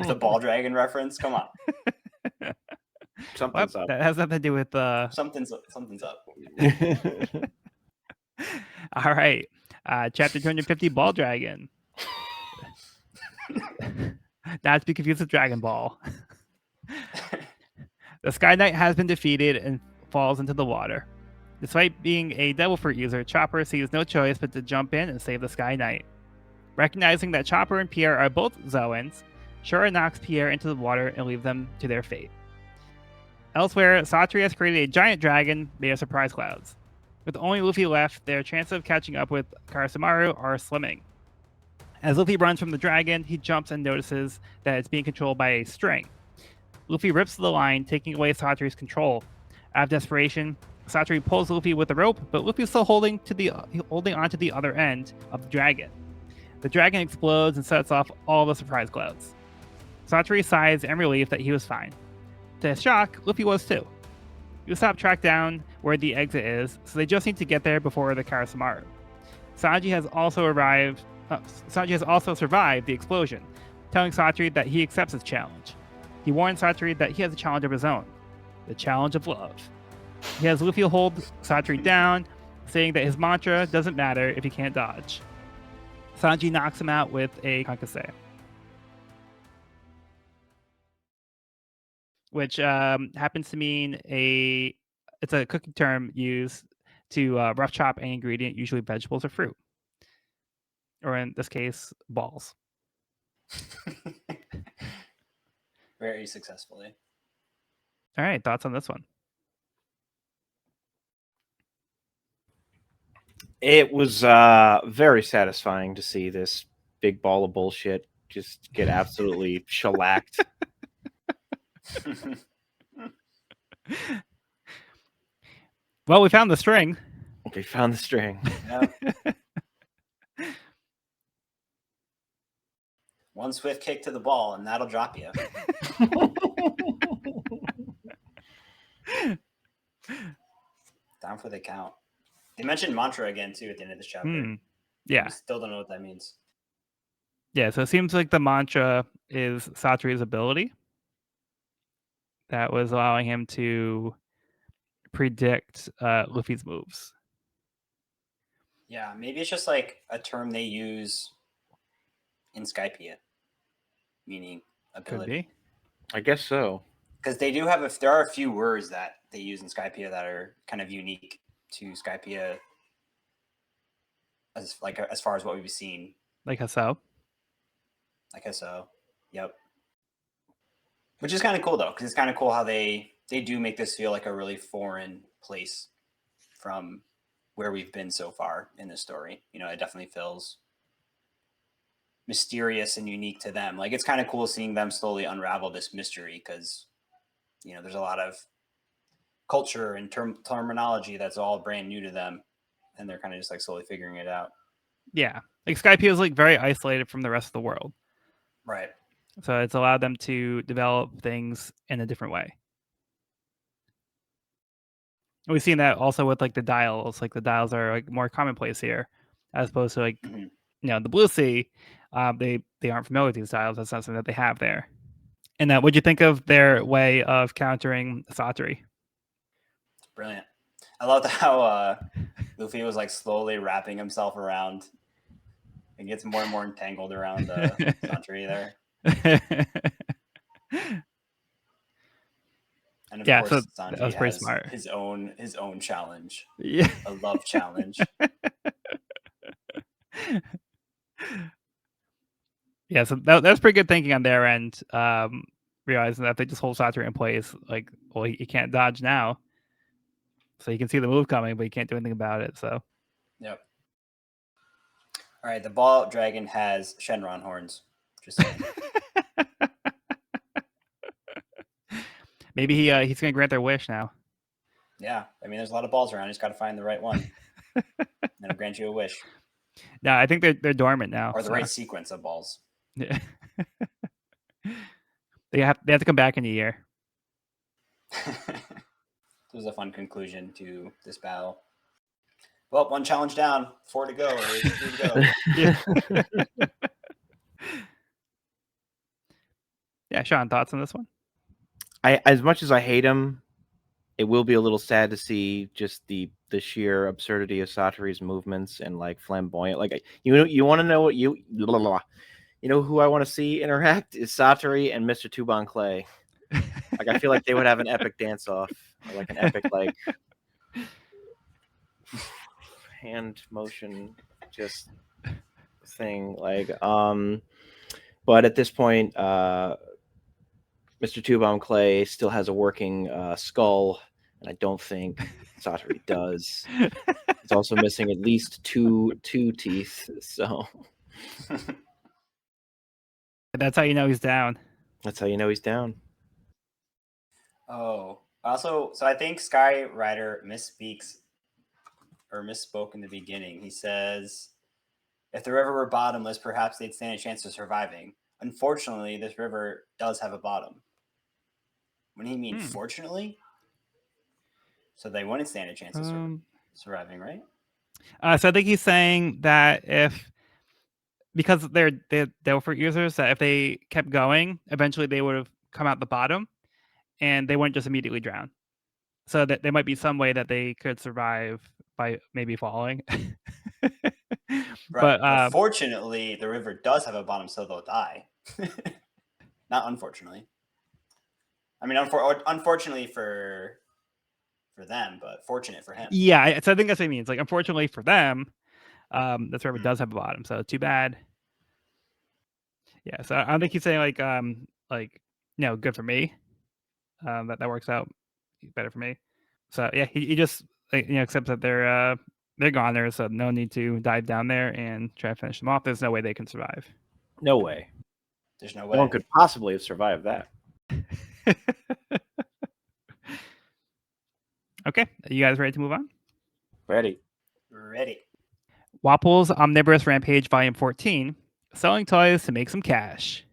Speaker 3: the ball dragon reference. Come on,
Speaker 2: Something's
Speaker 1: What?
Speaker 2: up.
Speaker 1: That has nothing to do with
Speaker 3: something's up.
Speaker 1: All right, chapter 250, Ball Dragon. Not to be confused with Dragon Ball. The Sky Knight has been defeated and falls into the water. Despite being a Devil Fruit user, Chopper sees no choice but to jump in and save the Sky Knight. Recognizing that Chopper and Pierre are both Zoans, Shura knocks Pierre into the water and leaves them to their fate. Elsewhere, Satri has created a giant dragon made of surprise clouds. With only Luffy left, their chances of catching up with Karasumaru are slimming. As Luffy runs from the dragon, he jumps and notices that it's being controlled by a string. Luffy rips the line, taking away Satri's control. Out of desperation, Satri pulls Luffy with the rope, but Luffy's still holding onto the other end of the dragon. The dragon explodes and sets off all the surprise clouds. Satri sighs in relief that he was fine. To his shock, Luffy was too. Usopp tracked down where the exit is, so they just need to get there before the Karasumaru. Sanji has also survived the explosion, telling Satri that he accepts his challenge. He warns Satri that he has a challenge of his own, the challenge of love. He has Luffy hold Satri down, saying that his mantra doesn't matter if he can't dodge. Sanji knocks him out with a kankase, which happens to mean it's a cooking term used to rough chop an ingredient, usually vegetables or fruit, or in this case, balls.
Speaker 3: Very successfully.
Speaker 1: All right, thoughts on this one?
Speaker 2: It was very satisfying to see this big ball of bullshit just get absolutely shellacked.
Speaker 1: Well, we found the string.
Speaker 2: We found the string.
Speaker 3: Yep. One swift kick to the ball, and that'll drop you. Down for the count. They mentioned mantra again, too, at the end of this chapter.
Speaker 1: Yeah.
Speaker 3: We still don't know what that means.
Speaker 1: Yeah, so it seems like the mantra is Satri's ability that was allowing him to predict Luffy's moves.
Speaker 3: Yeah, maybe it's just like a term they use in Skypiea, meaning ability.
Speaker 1: Could be.
Speaker 2: I guess so.
Speaker 3: Because they do have there are a few words that they use in Skypiea that are kind of unique to Skypiea as far as what we've seen.
Speaker 1: Like how?
Speaker 3: Like so. Yep. Which is kind of cool though, because it's kind of cool how they do make this feel like a really foreign place from where we've been so far in this story. You know, it definitely feels mysterious and unique to them. Like it's kind of cool seeing them slowly unravel this mystery because, you know, there's a lot of culture and terminology that's all brand new to them, and they're kind of just like slowly figuring it out.
Speaker 1: Yeah, like Skypiea is like very isolated from the rest of the world.
Speaker 3: Right.
Speaker 1: So it's allowed them to develop things in a different way. And we've seen that also with like the dials. Like the dials are like more commonplace here, as opposed to like you know the Blue Sea. They aren't familiar with these dials. That's not something that they have there. And what'd you think of their way of countering Satri?
Speaker 3: It's brilliant. I loved how Luffy was like slowly wrapping himself around and gets more and more entangled around Satri there. And of course, Sanji
Speaker 1: that was pretty
Speaker 3: has
Speaker 1: smart.
Speaker 3: his own challenge.
Speaker 1: Yeah,
Speaker 3: a love challenge.
Speaker 1: Yeah, so that's pretty good thinking on their end. Realizing that they just hold Satri in place, like, well, he can't dodge now, so you can see the move coming, but you can't do anything about it. So,
Speaker 3: yep. All right, the ball dragon has Shenron horns. Just saying.
Speaker 1: Maybe he's gonna grant their wish now.
Speaker 3: Yeah, I mean, there's a lot of balls around. You just got to find the right one, and it'll grant you a wish,
Speaker 1: No, I think they're dormant now.
Speaker 3: or the right sequence of balls.
Speaker 1: Yeah. They have to come back in a year.
Speaker 3: This was a fun conclusion to this battle. Well, one challenge down, 4 to go, or 3 to go.
Speaker 1: Yeah, Sean, thoughts on this one?
Speaker 2: As much as I hate him, it will be a little sad to see just the sheer absurdity of Satori's movements and like flamboyant. Like you want to know what you know who I want to see interact is Satori and Mr. Tuban Clay. Like I feel like they would have an epic dance off, or like an epic like hand motion just thing. Like but at this point, Mr. Tuban Clay still has a working skull, and I don't think Satori does. He's also missing at least two teeth, so
Speaker 1: That's how you know he's down.
Speaker 2: that's how you know he's down.
Speaker 3: Oh, also, so I think Sky Rider misspoke in the beginning. He says, if the river were bottomless, perhaps they'd stand a chance of surviving. Unfortunately, this river does have a bottom. When he mean fortunately? So they wouldn't stand a chance of surviving, right?
Speaker 1: So I think he's saying that because they're Delphi users, that if they kept going, eventually they would have come out the bottom, and they wouldn't just immediately drown. So that there might be some way that they could survive by maybe falling.
Speaker 3: Right.
Speaker 1: But
Speaker 3: fortunately, the river does have a bottom, so they'll die. Not unfortunately. I mean, unfortunately for them, but fortunate for him.
Speaker 1: Yeah, so I think that's what he means. Like, unfortunately for them, this river does have a bottom, so too bad. Yeah, so I don't think he's saying good for me. That works out better for me. So yeah, he just accepts that they're gone there, so no need to dive down there and try to finish them off. There's no way they can survive.
Speaker 2: No way.
Speaker 3: There's no way.
Speaker 2: No one could possibly have survived that.
Speaker 1: Okay, are you guys ready to move on?
Speaker 2: Ready.
Speaker 1: Wapple's Omnivorous Rampage Volume 14, selling toys to make some cash.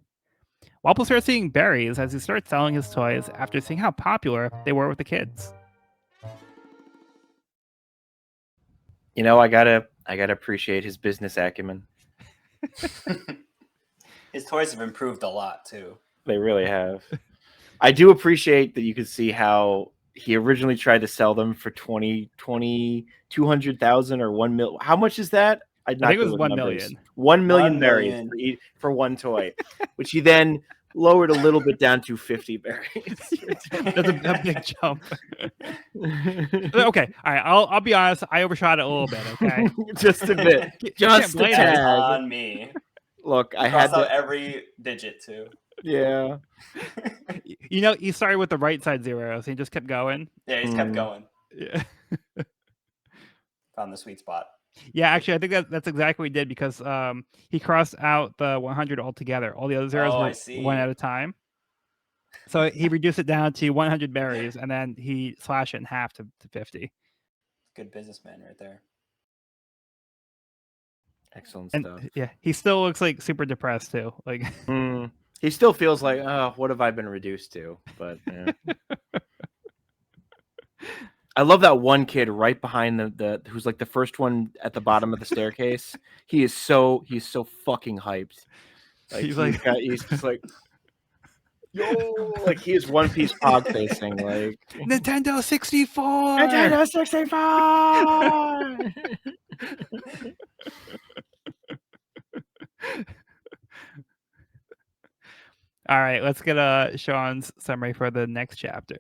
Speaker 1: Wapple starts eating berries as he starts selling his toys after seeing how popular they were with the kids.
Speaker 2: You know, I gotta appreciate his business acumen.
Speaker 3: His toys have improved a lot too.
Speaker 2: They really have. I do appreciate that you could see how he originally tried to sell them for 200,000 or 1 million. How much is that?
Speaker 1: I think it was 1 million.
Speaker 2: 1 million berries for one toy, which he then lowered a little bit down to 50 berries.
Speaker 1: That's a big jump. Okay, all right. I'll be honest. I overshot it a little bit. Okay,
Speaker 2: just a bit. Just a tad.
Speaker 3: On me.
Speaker 2: Look, I had
Speaker 3: out every digit too.
Speaker 2: Yeah.
Speaker 1: He started with the right side zeros. He just kept going.
Speaker 3: Yeah, he kept going.
Speaker 1: Yeah.
Speaker 3: Found the sweet spot.
Speaker 1: Yeah, actually, I think that's exactly what he did because he crossed out the 100 altogether. All the other zeros were one at a time. So he reduced it down to 100 berries, and then he slashed it in half to 50.
Speaker 3: Good businessman right there.
Speaker 2: Excellent
Speaker 1: and,
Speaker 2: stuff.
Speaker 1: Yeah, he still looks like super depressed too. Like
Speaker 2: he still feels like, oh, what have I been reduced to? But yeah. I love that one kid right behind the who's like the first one at the bottom of the staircase. He's so fucking hyped. Like he's just like, yo, like he is One Piece pog facing, like
Speaker 1: Nintendo 64.
Speaker 2: Nintendo 64.
Speaker 1: All right, let's get Sean's summary for the next chapter.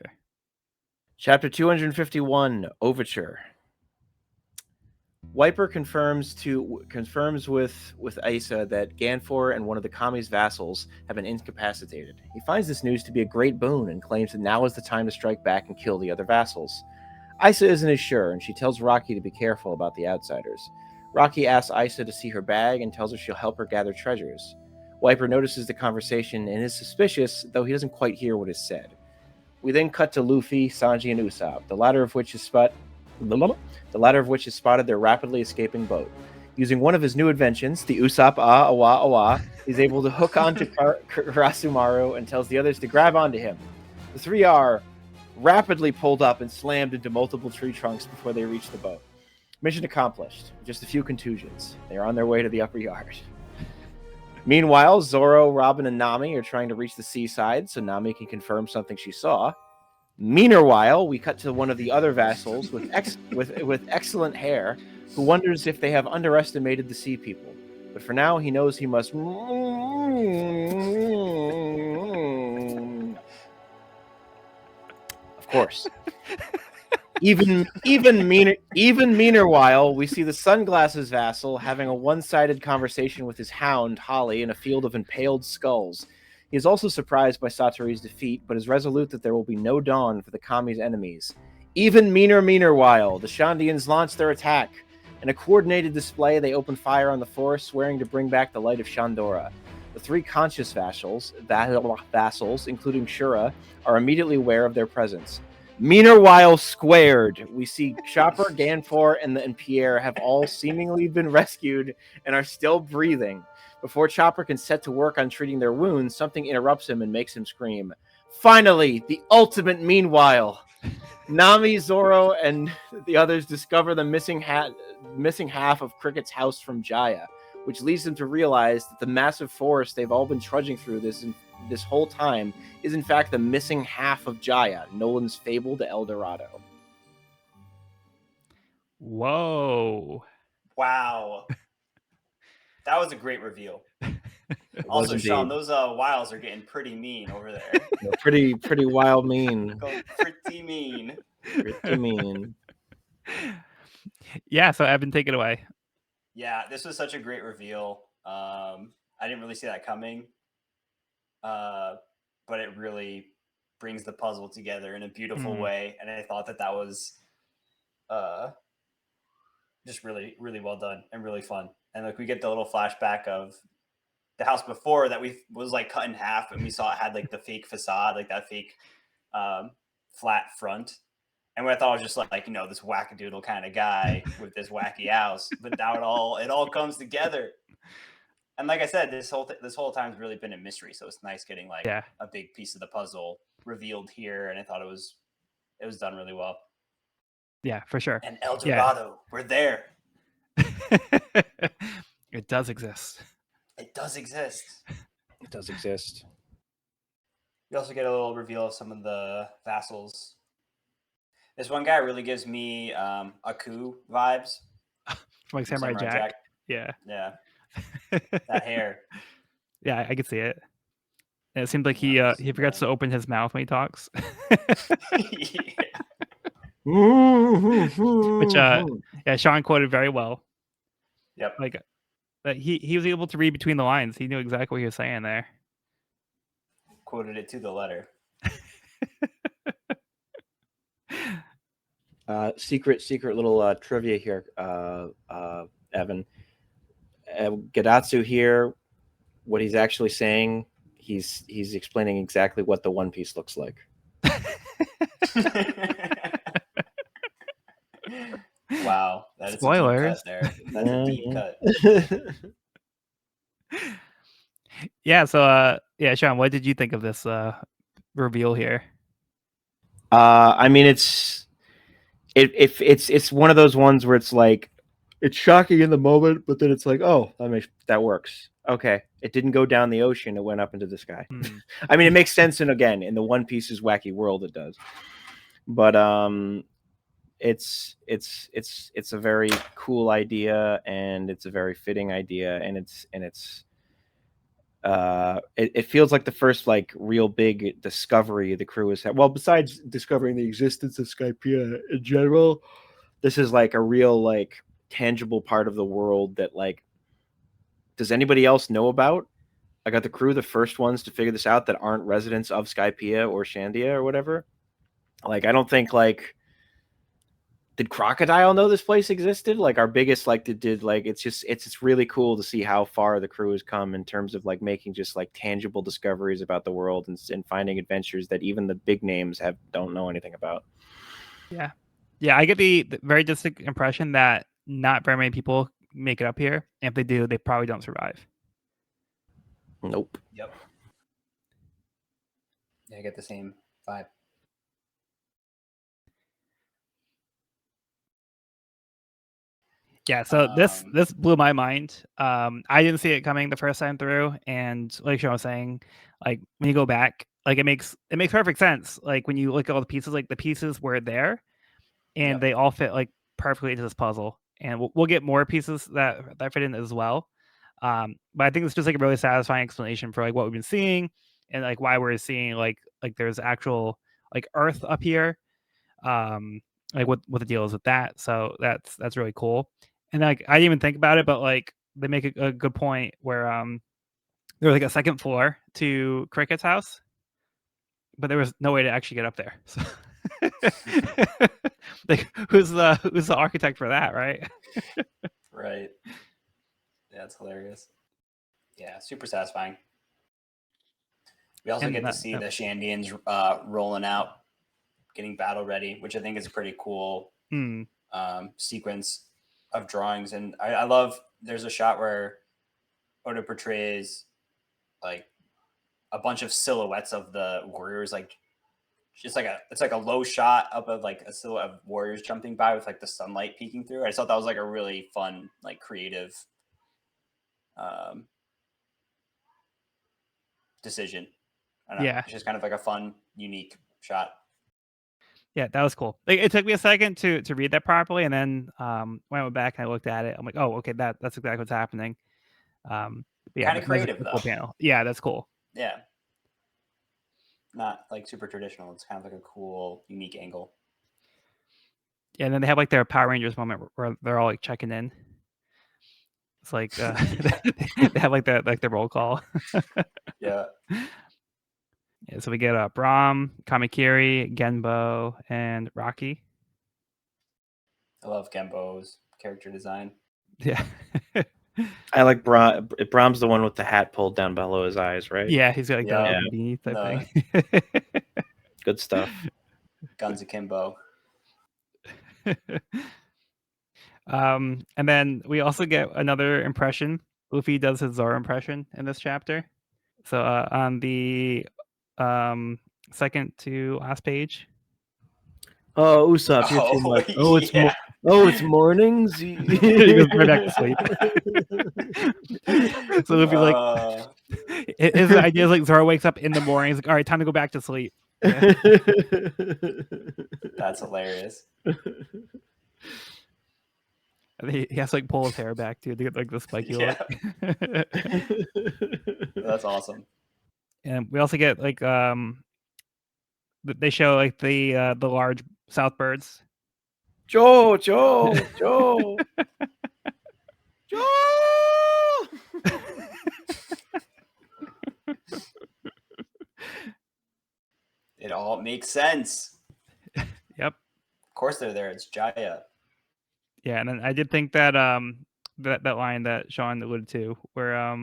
Speaker 2: Chapter 251, Overture. Wiper confirms with Isa that Ganfor and one of the Kami's vassals have been incapacitated. He finds this news to be a great boon and claims that now is the time to strike back and kill the other vassals. Isa isn't as sure, and she tells Rocky to be careful about the outsiders. Rocky asks Isa to see her bag and tells her she'll help her gather treasures. Wiper notices the conversation and is suspicious, though he doesn't quite hear what is said. We then cut to Luffy, Sanji, and Usopp, the latter of which is spotted their rapidly escaping boat. Using one of his new inventions, the Usopp Awa Awa, he's able to hook onto Karasumaru and tells the others to grab onto him. The three are rapidly pulled up and slammed into multiple tree trunks before they reach the boat. Mission accomplished. Just a few contusions. They are on their way to the upper yard. Meanwhile, Zoro, Robin, and Nami are trying to reach the seaside so Nami can confirm something she saw. Meanwhile, we cut to one of the other vassals with excellent hair, who wonders if they have underestimated the sea people. But for now, he knows he must. Of course. Even meaner while we see the sunglasses vassal having a one-sided conversation with his hound Holly in a field of impaled skulls. He is also surprised by Satoru's defeat, but is resolute that there will be no dawn for the Kami's enemies. Even meaner while the Shandians launch their attack. In a coordinated display, they open fire on the forest, swearing to bring back the light of Shandora. The three conscious vassals, including Shura, are immediately aware of their presence. Meaner while squared, we see Chopper, Ganfor, and Pierre have all seemingly been rescued and are still breathing. Before Chopper can set to work on treating their wounds, something interrupts him and makes him scream. Finally, the ultimate meanwhile. Nami, Zoro, and the others discover the missing half of Cricket's house from Jaya, which leads them to realize that the massive forest they've all been trudging through this whole time is in fact the missing half of Jaya, Nolan's fabled El Dorado.
Speaker 1: Whoa.
Speaker 3: Wow. That was a great reveal. Also, Sean, those wiles are getting pretty mean over there.
Speaker 2: Pretty wild mean.
Speaker 3: Pretty mean.
Speaker 2: Pretty mean.
Speaker 1: Yeah, so Evan, take it away.
Speaker 3: Yeah, this was such a great reveal. I didn't really see that coming. But it really brings the puzzle together in a beautiful way. And I thought that was just really, really well done and really fun. And like we get the little flashback of the house before that was like cut in half, and we saw it had like the fake facade, like that fake flat front. And what I thought was just like, this wackadoodle kind of guy with this wacky house. But now it all comes together. And like I said, this whole time's really been a mystery. So it's nice getting like a big piece of the puzzle revealed here. And I thought it was done really well.
Speaker 1: Yeah, for sure.
Speaker 3: And El Dorado, we're there.
Speaker 1: It does exist.
Speaker 3: It does exist.
Speaker 2: It does exist.
Speaker 3: You also get a little reveal of some of the vassals. This one guy really gives me Aku vibes.
Speaker 1: From like Samurai Jack. Yeah.
Speaker 3: Yeah. That hair.
Speaker 1: Yeah, I could see it. And it seems like he forgets to open his mouth when he talks. Which Sean quoted very well.
Speaker 3: Yep.
Speaker 1: Like he was able to read between the lines. He knew exactly what he was saying there.
Speaker 3: Quoted it to the letter.
Speaker 2: Secret little trivia here, Evan. Gadatsu here, what he's actually saying, he's explaining exactly what the One Piece looks like.
Speaker 3: Wow, that is
Speaker 1: spoilers.
Speaker 3: A deep cut there. That's a deep cut.
Speaker 1: Yeah. So, Sean, what did you think of this reveal here?
Speaker 2: I mean, it's one of those ones where it's like it's shocking in the moment, but then it's like, oh, that works. Okay, it didn't go down the ocean; it went up into the sky. I mean, it makes sense, and again, in the One Piece's wacky world, it does. But it's a very cool idea, and it's a very fitting idea, and it feels like the first like real big discovery the crew has had. Well, besides discovering the existence of Skypiea in general, this is like a real like tangible part of the world that like does anybody else know about? I got the crew the first ones to figure this out that aren't residents of Skypiea or Shandia or whatever. Like I don't think like did Crocodile know this place existed? Like our biggest, like did like it's just really cool to see how far the crew has come in terms of like making just like tangible discoveries about the world and finding adventures that even the big names don't know anything about.
Speaker 1: Yeah, I get the very distinct impression that not very many people make it up here, and if they do, they probably don't survive.
Speaker 2: Nope.
Speaker 3: Yep. Yeah, I get the same vibe.
Speaker 1: Yeah, so this blew my mind. I didn't see it coming the first time through, and like Sean was saying, like when you go back, like it makes perfect sense. Like when you look at all the pieces, like the pieces were there, and
Speaker 3: Yep.
Speaker 1: they all fit like perfectly into this puzzle. And we'll get more pieces that fit in as well. But I think it's just like a really satisfying explanation for like what we've been seeing and like why we're seeing like there's actual like Earth up here. Like what the deal is with that. So that's really cool. And like I didn't even think about it, but like they make a good point where there was like a second floor to Cricket's house, but there was no way to actually get up there. So like who's the architect for that, right?
Speaker 3: Right. Yeah, it's hilarious. Yeah, super satisfying. We also get to see the Shandians rolling out, getting battle ready, which I think is a pretty cool sequence of drawings. And I love, there's a shot where Oda portrays like a bunch of silhouettes of the warriors, like it's like a low shot up of like a silhouette of warriors jumping by with like the sunlight peeking through. I just thought that was like a really fun, like creative decision. I don't know.
Speaker 1: Yeah,
Speaker 3: It's just kind of like a fun, unique shot.
Speaker 1: Yeah, that was cool. Like it took me a second to read that properly, and then when I went back and I looked at it, I'm like, oh, okay, that's exactly what's happening. Yeah,
Speaker 3: Kind of
Speaker 1: that's
Speaker 3: creative
Speaker 1: a
Speaker 3: though.
Speaker 1: cool panel. Yeah, that's cool.
Speaker 3: Yeah, not like super traditional. It's kind of like a cool, unique angle.
Speaker 1: Yeah, and then they have like their Power Rangers moment where they're all like checking in. It's like they have like the roll call.
Speaker 3: Yeah.
Speaker 1: Yeah, so we get Brahm, Kamakiri, Genbo, and Rocky.
Speaker 3: I love Genbo's character design.
Speaker 1: Yeah.
Speaker 2: I like Brahm's the one with the hat pulled down below his eyes, right?
Speaker 1: Yeah, he's got like the beanie type thing.
Speaker 2: Good stuff.
Speaker 3: Guns Akimbo.
Speaker 1: And then we also get another impression. Luffy does his Zoro impression in this chapter. So on the second to last page.
Speaker 2: Oh, Usopp, you're too much. Oh, it's it's mornings.
Speaker 1: He goes right back to sleep. So Luffy's like, his idea is like Zoro wakes up in the morning. He's like, all right, time to go back to sleep. Yeah.
Speaker 3: That's hilarious.
Speaker 1: He has to like pull his hair back too to get like the spiky look.
Speaker 3: That's awesome.
Speaker 1: And we also get like they show like the large South birds.
Speaker 2: Joe.
Speaker 3: It all makes sense.
Speaker 1: Yep.
Speaker 3: Of course they're there. It's Jaya.
Speaker 1: Yeah, and then I did think that that line that Sean alluded to, where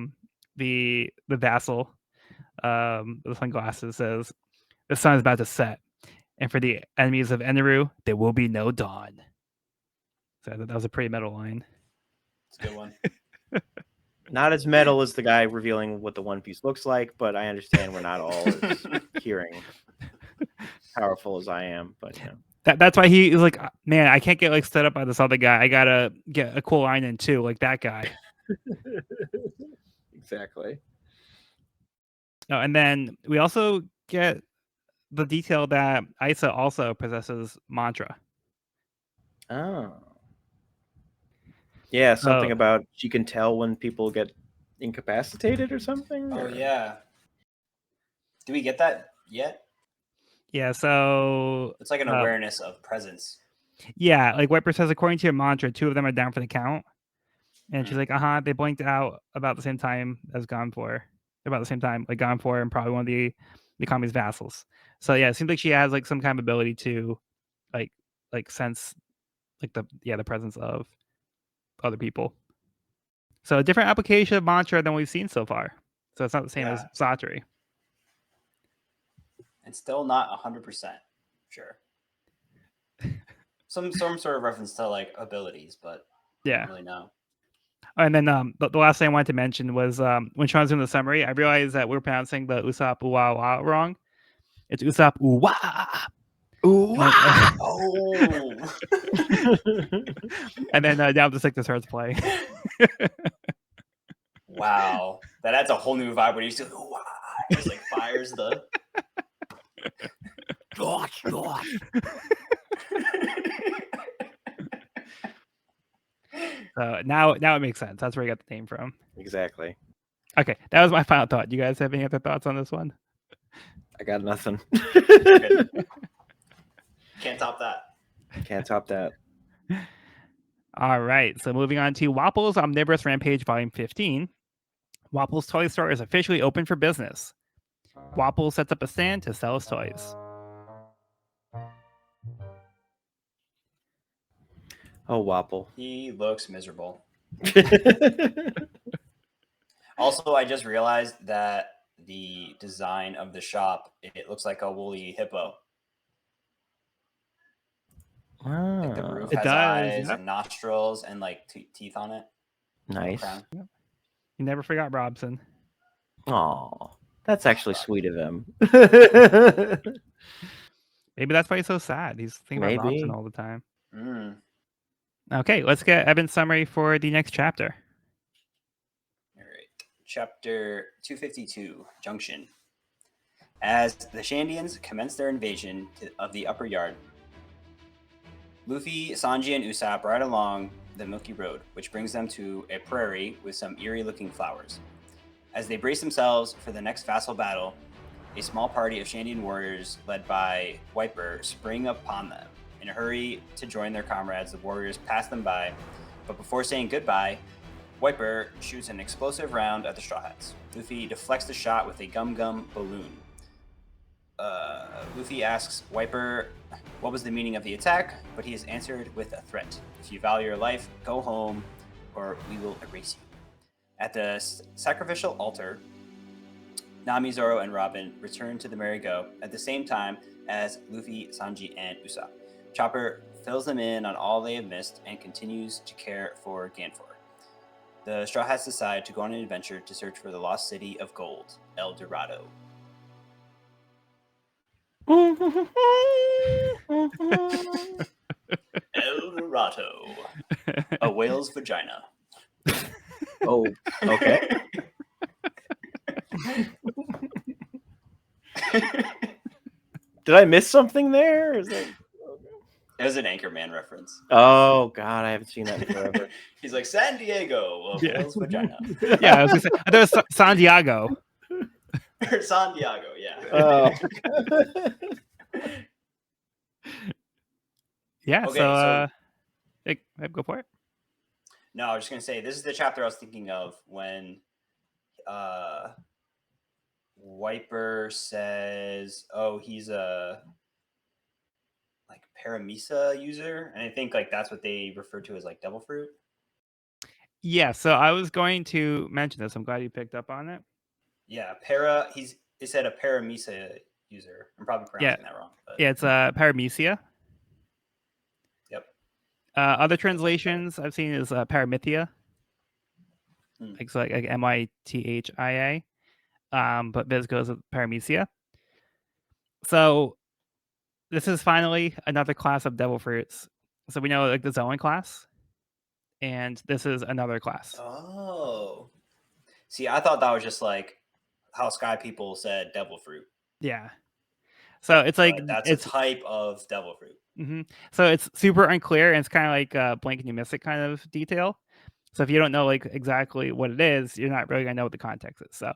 Speaker 1: the Vassal, the sunglasses says, "The sun is about to set, and for the enemies of Eneru, there will be no dawn." So that was a pretty metal line.
Speaker 3: It's a good one.
Speaker 2: Not as metal as the guy revealing what the One Piece looks like, but I understand we're not all as hearing powerful as I am. But yeah.
Speaker 1: That's why he was like, man, I can't get like stood up by this other guy. I gotta get a cool line in too, like that guy.
Speaker 2: Exactly.
Speaker 1: Oh, and then we also get the detail that Isa also possesses mantra.
Speaker 2: Oh. Yeah, something about she can tell when people get incapacitated or something.
Speaker 3: Oh yeah. Do we get that yet?
Speaker 1: Yeah, so
Speaker 3: it's like an awareness of presence.
Speaker 1: Yeah, like Wiper says, according to your mantra, 2 of them are down for the count. And she's like, they blinked out about the same time as Gonfor. About the same time, like Gonfor and probably one of the Kami's vassals. So yeah, it seems like she has like some kind of ability to like sense like the presence of other people. So a different application of mantra than we've seen so far. So it's not the same as Satri.
Speaker 3: And still not 100% sure. Some sort of reference to like abilities, but I don't really know.
Speaker 1: And then the last thing I wanted to mention was when Sean's doing the summary, I realized that we're pronouncing the Usopp Uwa wrong. It's Usopp Uwa.
Speaker 3: Oh.
Speaker 1: And then now the sickness starts playing.
Speaker 3: Wow. That adds a whole new vibe when you just just like fires the
Speaker 2: Gosh.
Speaker 1: So now it makes sense. That's where you got the name from.
Speaker 2: Exactly.
Speaker 1: Okay, that was my final thought. Do you guys have any other thoughts on this one?
Speaker 2: I got nothing.
Speaker 3: Can't top that.
Speaker 2: Can't top that.
Speaker 1: All right, so moving on to Wapple's Omnivorous Rampage Volume 15. Wapple's toy store is officially open for business. Wapple sets up a stand to sell his toys.
Speaker 2: Oh, Wapple.
Speaker 3: He looks miserable. Also, I just realized that the design of the shop, it looks like a woolly hippo. Like the roof has eyes and nostrils and like teeth on it.
Speaker 2: Nice.
Speaker 1: Yep. You never forgot Robson.
Speaker 2: Oh, that's actually sweet of him.
Speaker 1: Maybe that's why he's so sad. He's thinking about Robson all the time. Okay, let's get Evan's summary for the next chapter.
Speaker 3: All right. Chapter 252, Junction. As the Shandians commence their invasion of the upper yard, Luffy, Sanji, and Usopp ride along the Milky Road, which brings them to a prairie with some eerie-looking flowers. As they brace themselves for the next Vassal battle, a small party of Shandian warriors led by Wiper spring upon them. In a hurry to join their comrades, the warriors pass them by, but before saying goodbye, Wiper shoots an explosive round at the Straw Hats. Luffy deflects the shot with a gum-gum balloon. Luffy asks Wiper what was the meaning of the attack, but he is answered with a threat. If you value your life, go home, or we will erase you. At the sacrificial altar, Nami, Zoro, and Robin return to the merry-go at the same time as Luffy, Sanji, and Usopp. Chopper fills them in on all they have missed and continues to care for Ganfor. The Straw Hats decide to go on an adventure to search for the lost city of gold, El Dorado. El Dorado, a whale's vagina.
Speaker 2: Oh, okay. Did I miss something there? Is that...
Speaker 3: It was an Anchorman reference.
Speaker 2: Oh God, I haven't seen that in forever.
Speaker 3: He's like San Diego, a whale's vagina.
Speaker 1: Yeah, I was gonna say, I thought it was San Diego.
Speaker 3: Or San Diego, yeah.
Speaker 1: Yeah.
Speaker 3: Okay,
Speaker 1: so go for it.
Speaker 3: No, I was just gonna say this is the chapter I was thinking of when Wiper says, "Oh, he's a like Paramisa user," and I think like that's what they refer to as like devil fruit.
Speaker 1: Yeah, so I was going to mention this. I'm glad you picked up on it.
Speaker 3: Yeah, he said a Paramisa user. I'm probably pronouncing that wrong. But...
Speaker 1: Yeah, it's Paramecia.
Speaker 3: Yep.
Speaker 1: Other translations I've seen is Paramithia. Like Mithia. But Biz goes with Paramecia. So this is finally another class of devil fruits. So we know like the Zoan class, and this is another class.
Speaker 3: Oh, see, I thought that was just like how Sky People said devil fruit.
Speaker 1: Yeah. So it's like
Speaker 3: that's a type of devil fruit.
Speaker 1: Mm-hmm. So it's super unclear, and it's kind of like Blank and you miss it kind of detail. So if you don't know like exactly what it is, you're not really gonna know what the context is. So,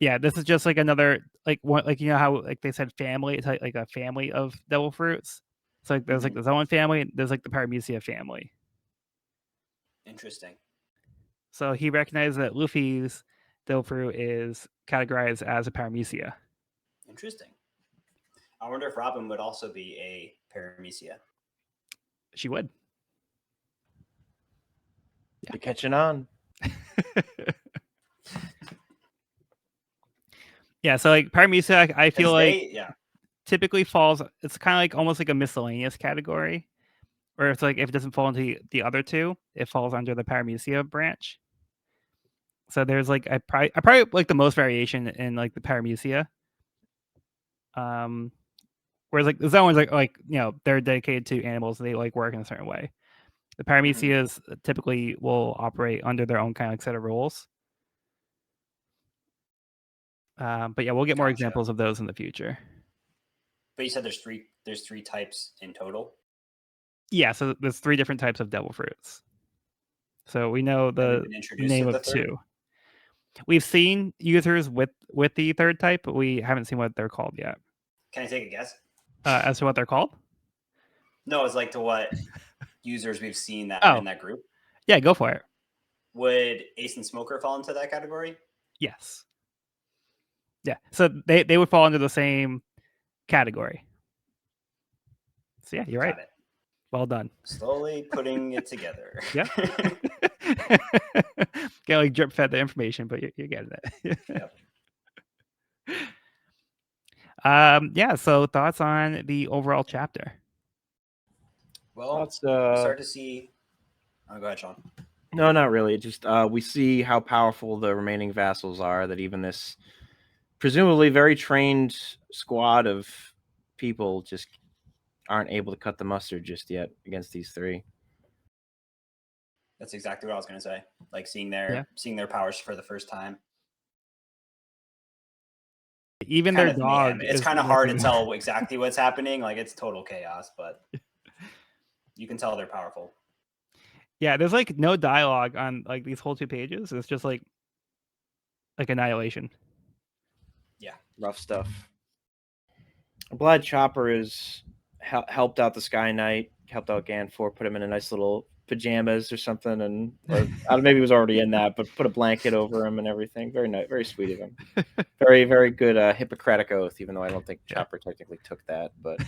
Speaker 1: yeah, this is just like another like one, like you know how like they said family, it's like a family of devil fruits. So like there's like the Zoan family, there's like the Paramecia family.
Speaker 3: Interesting.
Speaker 1: So he recognized that Luffy's devil fruit is categorized as a Paramecia.
Speaker 3: Interesting. I wonder if Robin would also be a Paramecia.
Speaker 1: She would.
Speaker 2: You're catching on.
Speaker 1: Yeah, so like Paramecia, I feel like
Speaker 3: yeah.
Speaker 1: typically falls. It's kind of like almost like a miscellaneous category, or it's like if it doesn't fall into the other two, it falls under the Paramecia branch. So there's like I probably like the most variation in like the Paramecia. Whereas like the zone ones like they're dedicated to animals, and they like work in a certain way. The Paramecias typically will operate under their own kind of like set of rules. But yeah, we'll get more examples of those in the future.
Speaker 3: But you said there's three types in total.
Speaker 1: Yeah, so there's 3 different types of devil fruits. So we know the name of 2. We've seen users with the third type, but we haven't seen what they're called yet.
Speaker 3: Can I take a guess?
Speaker 1: As to what they're called?
Speaker 3: No, it's like to what users we've seen that in that group.
Speaker 1: Yeah, go for it.
Speaker 3: Would Ace and Smoker fall into that category?
Speaker 1: Yes. Yeah, so they would fall into the same category. So yeah, you're right.
Speaker 3: Got it.
Speaker 1: Well done.
Speaker 3: Slowly putting it together.
Speaker 1: Yeah. Get like drip fed the information, but you're getting it.
Speaker 3: Yep.
Speaker 1: Yeah. So thoughts on the overall chapter?
Speaker 3: Well, we start to see. Oh, go ahead, Sean.
Speaker 2: No, not really. Just we see how powerful the remaining vassals are. That even this presumably very trained squad of people just aren't able to cut the mustard just yet against these 3.
Speaker 3: That's exactly what I was going to say. Like seeing their powers for the first time.
Speaker 1: Even their dog.
Speaker 3: It's kind of hard to tell exactly what's happening. Like it's total chaos, but you can tell they're powerful.
Speaker 1: Yeah, there's like no dialogue on like these whole 2 pages. It's just like annihilation.
Speaker 3: Yeah,
Speaker 2: rough stuff. I'm glad Chopper is helped out the Sky Knight, helped out Ganfor, put him in a nice little pajamas or something, and or maybe he was already in that, but put a blanket over him and everything. Very nice, very sweet of him. Very, very good Hippocratic oath, even though I don't think Chopper technically took that, but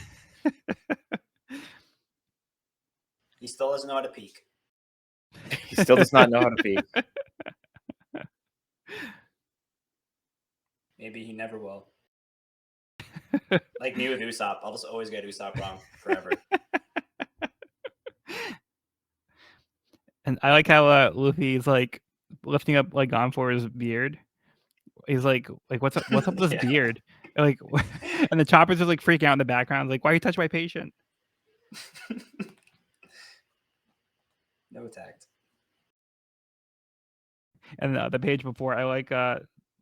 Speaker 3: he still doesn't know how to peek.
Speaker 2: He still does not know how to peek.
Speaker 3: Maybe he never will. Like me with Usopp, I'll just always get Usopp wrong forever.
Speaker 1: And I like how Luffy's like lifting up like Gonfor's beard. He's like what's up with this beard? And, and the Chopper's just like freaking out in the background. Like, why are you touching my patient?
Speaker 3: No tact.
Speaker 1: And the page before, I like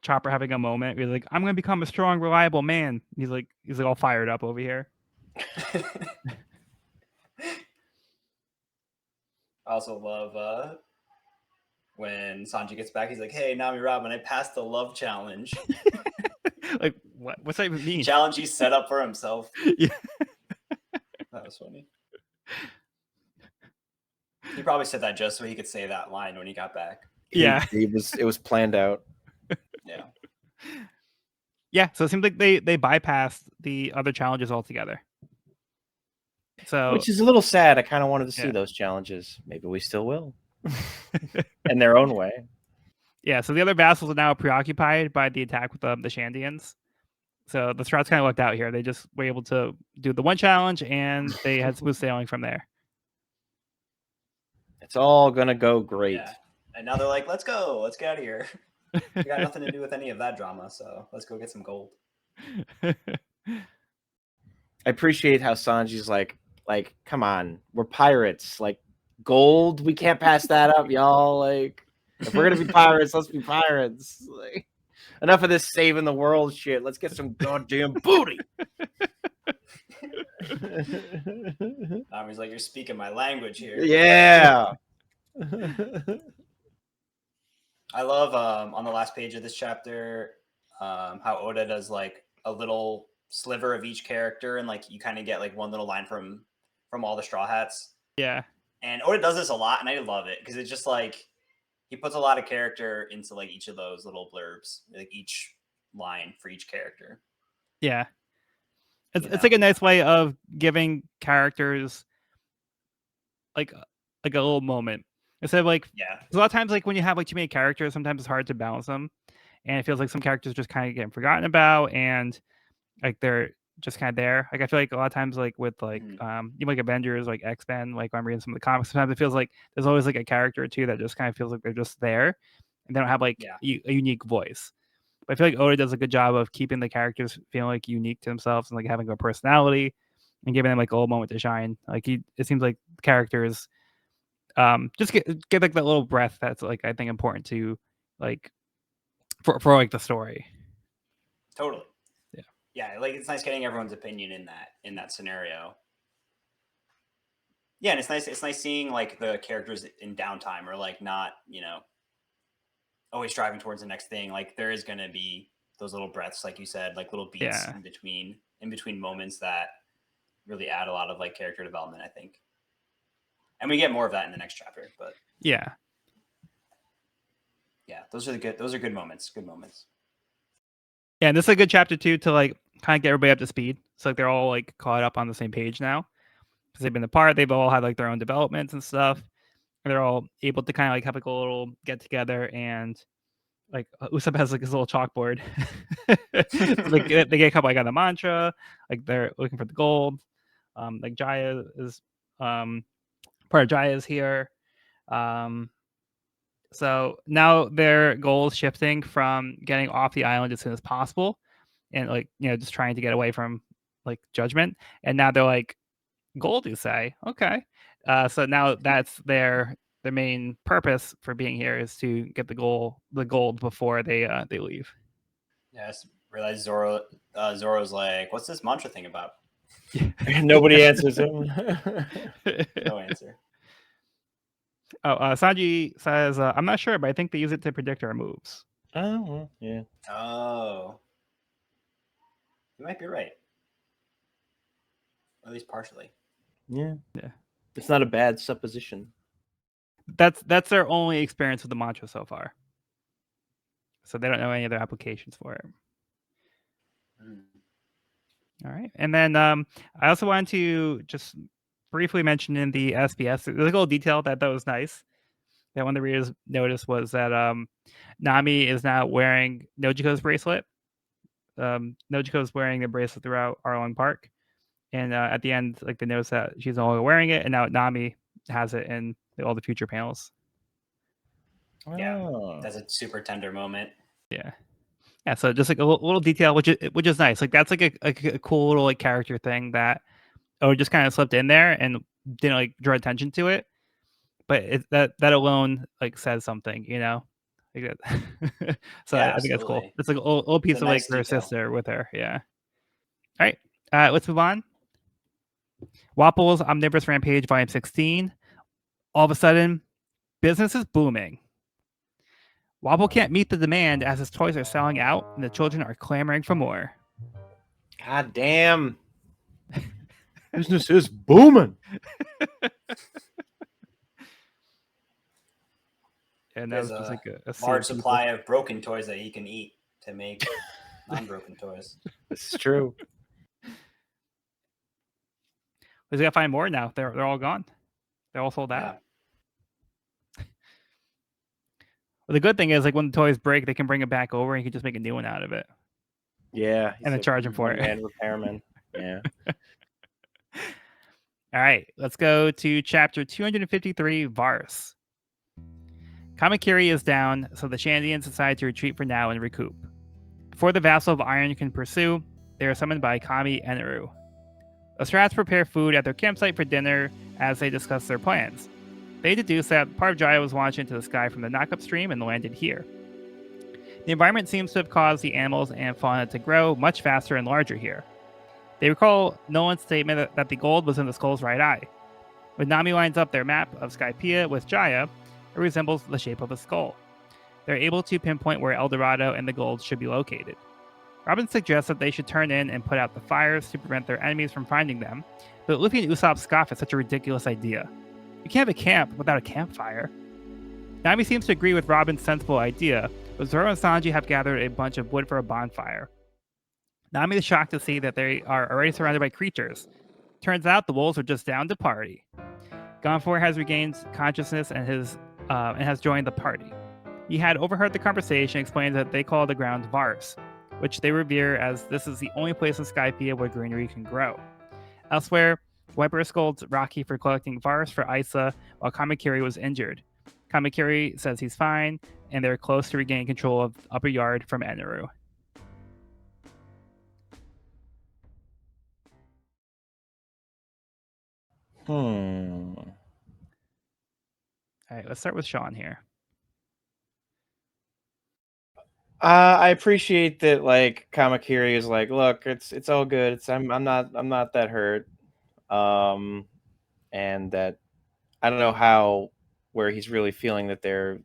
Speaker 1: Chopper having a moment. He's like, "I'm gonna become a strong, reliable man." He's like all fired up over here.
Speaker 3: I also love when Sanji gets back. He's like, "Hey, Nami Robin, I passed the love challenge."
Speaker 1: Like, what's that even mean?
Speaker 3: Challenge he set up for himself.
Speaker 1: Yeah,
Speaker 3: that was funny. He probably said that just so he could say that line when he got back.
Speaker 1: Yeah,
Speaker 2: it was planned out.
Speaker 3: Yeah.
Speaker 1: Yeah, so it seems like they bypassed the other challenges altogether. So,
Speaker 2: which is a little sad. I kind of wanted to see those challenges. Maybe we still will. In their own way.
Speaker 1: Yeah, so the other vassals are now preoccupied by the attack with the Shandians. So the Strouts kind of lucked out here. They just were able to do the one challenge, and they had smooth sailing from there.
Speaker 2: It's all gonna go great.
Speaker 3: Yeah. And now they're like, let's go. Let's get out of here. We got nothing to do with any of that drama, so let's go get some gold.
Speaker 2: I appreciate how Sanji's like, come on, we're pirates. Like, gold, we can't pass that up, y'all. Like, if we're gonna be pirates, let's be pirates. Like, enough of this saving the world shit. Let's get some goddamn booty.
Speaker 3: Nami's like, you're speaking my language here.
Speaker 2: Yeah.
Speaker 3: I love on the last page of this chapter how Oda does like a little sliver of each character, and like you kind of get like one little line from all the Straw Hats.
Speaker 1: Yeah.
Speaker 3: And Oda does this a lot, and I love it because it's just like he puts a lot of character into like each of those little blurbs, like each line for each character.
Speaker 1: Yeah. It's like a nice way of giving characters like a little moment instead of like
Speaker 3: Yeah.
Speaker 1: 'cause a lot of times like when you have like too many characters, sometimes it's hard to balance them, and it feels like some characters just kind of getting forgotten about and like they're just kind of there. Like I feel like a lot of times like with like
Speaker 3: Mhm.
Speaker 1: even like Avengers, like X-Men, like when I'm reading some of the comics, sometimes it feels like there's always like a character or two that just kind of feels like they're just there and they don't have like
Speaker 3: Yeah.
Speaker 1: a unique voice. But I feel like Oda does a good job of keeping the characters feeling like unique to themselves and like having a personality and giving them like a little moment to shine. Like it seems like characters just get like that little breath that's like I think important to like for like the story.
Speaker 3: Totally.
Speaker 1: Yeah.
Speaker 3: Yeah, like it's nice getting everyone's opinion in that scenario. Yeah, and it's nice seeing like the characters in downtime or like not, always striving towards the next thing. Like there is gonna be those little breaths, like you said, like little beats
Speaker 1: Yeah.
Speaker 3: in between moments that really add a lot of like character development, I think. And we get more of that in the next chapter, but
Speaker 1: Yeah.
Speaker 3: yeah, those are good moments. Good moments.
Speaker 1: Yeah, and this is a good chapter too to like kind of get everybody up to speed. So like they're all like caught up on the same page now because they've been apart. They've all had like their own developments and stuff. And they're all able to kind of like have like a little get together and like Usopp has like his little chalkboard. So they get a couple like on the mantra, like they're looking for the gold. Like Jaya is part of Jaya is here. So now their goal is shifting from getting off the island as soon as possible and like just trying to get away from like judgment, and now they're like gold, you say? Okay. So now that's their main purpose for being here is to get the gold before they leave.
Speaker 3: Yeah, I just realized Zoro's like, what's this mantra thing about?
Speaker 2: Nobody answers him.
Speaker 3: No answer.
Speaker 1: Sanji says, I'm not sure, but I think they use it to predict our moves.
Speaker 2: Oh, well, yeah.
Speaker 3: Oh. You might be right. At least partially.
Speaker 2: Yeah.
Speaker 1: Yeah.
Speaker 2: It's not a bad supposition.
Speaker 1: That's their only experience with the mantra so far. So they don't know any other applications for it. All right. And then I also wanted to just briefly mention in the SBS, there's a little detail that was nice. That one of the readers noticed was that Nami is now wearing Nojiko's bracelet. Nojiko's wearing the bracelet throughout Arlong Park. And at the end, like they notice that she's no longer wearing it, and now Nami has it in all the future panels.
Speaker 3: Yeah,
Speaker 2: Oh.
Speaker 3: that's a super tender moment.
Speaker 1: Yeah. Yeah, so just like a little detail, which is nice. Like that's like a cool little like character thing that just kind of slipped in there and didn't like draw attention to it, but that alone like says something, Like that. So
Speaker 3: Yeah,
Speaker 1: I think that's cool.
Speaker 3: absolutely.
Speaker 1: It's like a little piece
Speaker 3: It's a
Speaker 1: of like
Speaker 3: nice
Speaker 1: her
Speaker 3: detail.
Speaker 1: sister with her. Yeah. All right, let's move on. Wapple's Omnivorous Rampage, Volume 16. All of a sudden, business is booming. Wobble can't meet the demand as his toys are selling out and the children are clamoring for more.
Speaker 2: God damn. Business is booming.
Speaker 1: And that was
Speaker 3: There's
Speaker 1: just like a
Speaker 3: large
Speaker 1: scene
Speaker 3: supply of broken toys that he can eat to make non-broken toys.
Speaker 2: This is true.
Speaker 1: He's got to find more now. They're all gone. They're all sold out. Well, the good thing is, like when the toys break, they can bring it back over and you can just make a new one out of it.
Speaker 2: Yeah.
Speaker 1: And then charge him for it.
Speaker 2: Man, repairman. Yeah.
Speaker 1: All right, let's go to chapter 253, Varse. Kamakiri is down, so the Shandians decide to retreat for now and recoup. Before the Vassal of Iron can pursue, they are summoned by Kami and Uru. The Strats prepare food at their campsite for dinner as they discuss their plans. They deduce that part of Jaya was launched into the sky from the knockup stream and landed here. The environment seems to have caused the animals and fauna to grow much faster and larger here. They recall Nolan's statement that the gold was in the skull's right eye. When Nami lines up their map of Skypiea with Jaya, it resembles the shape of a skull. They're able to pinpoint where El Dorado and the gold should be located. Robin suggests that they should turn in and put out the fires to prevent their enemies from finding them, but Luffy and Usopp scoff at such a ridiculous idea. You can't have a camp without a campfire. Nami seems to agree with Robin's sensible idea, but Zoro and Sanji have gathered a bunch of wood for a bonfire. Nami is shocked to see that they are already surrounded by creatures. Turns out the wolves are just down to party. Gonfor has regained consciousness and has joined the party. He had overheard the conversation, explained that they call the ground Varse, which they revere as this is the only place in Skypiea where greenery can grow. Elsewhere, Wiper scolds Rocky for collecting Varse for Isa while Kamakiri was injured. Kamakiri says he's fine, and they're close to regaining control of the upper yard from Eneru. All right, let's start with Sean here.
Speaker 2: I appreciate that. Like Kamakiri is like, look, it's all good. I'm not that hurt. And that I don't know where he's really feeling that they're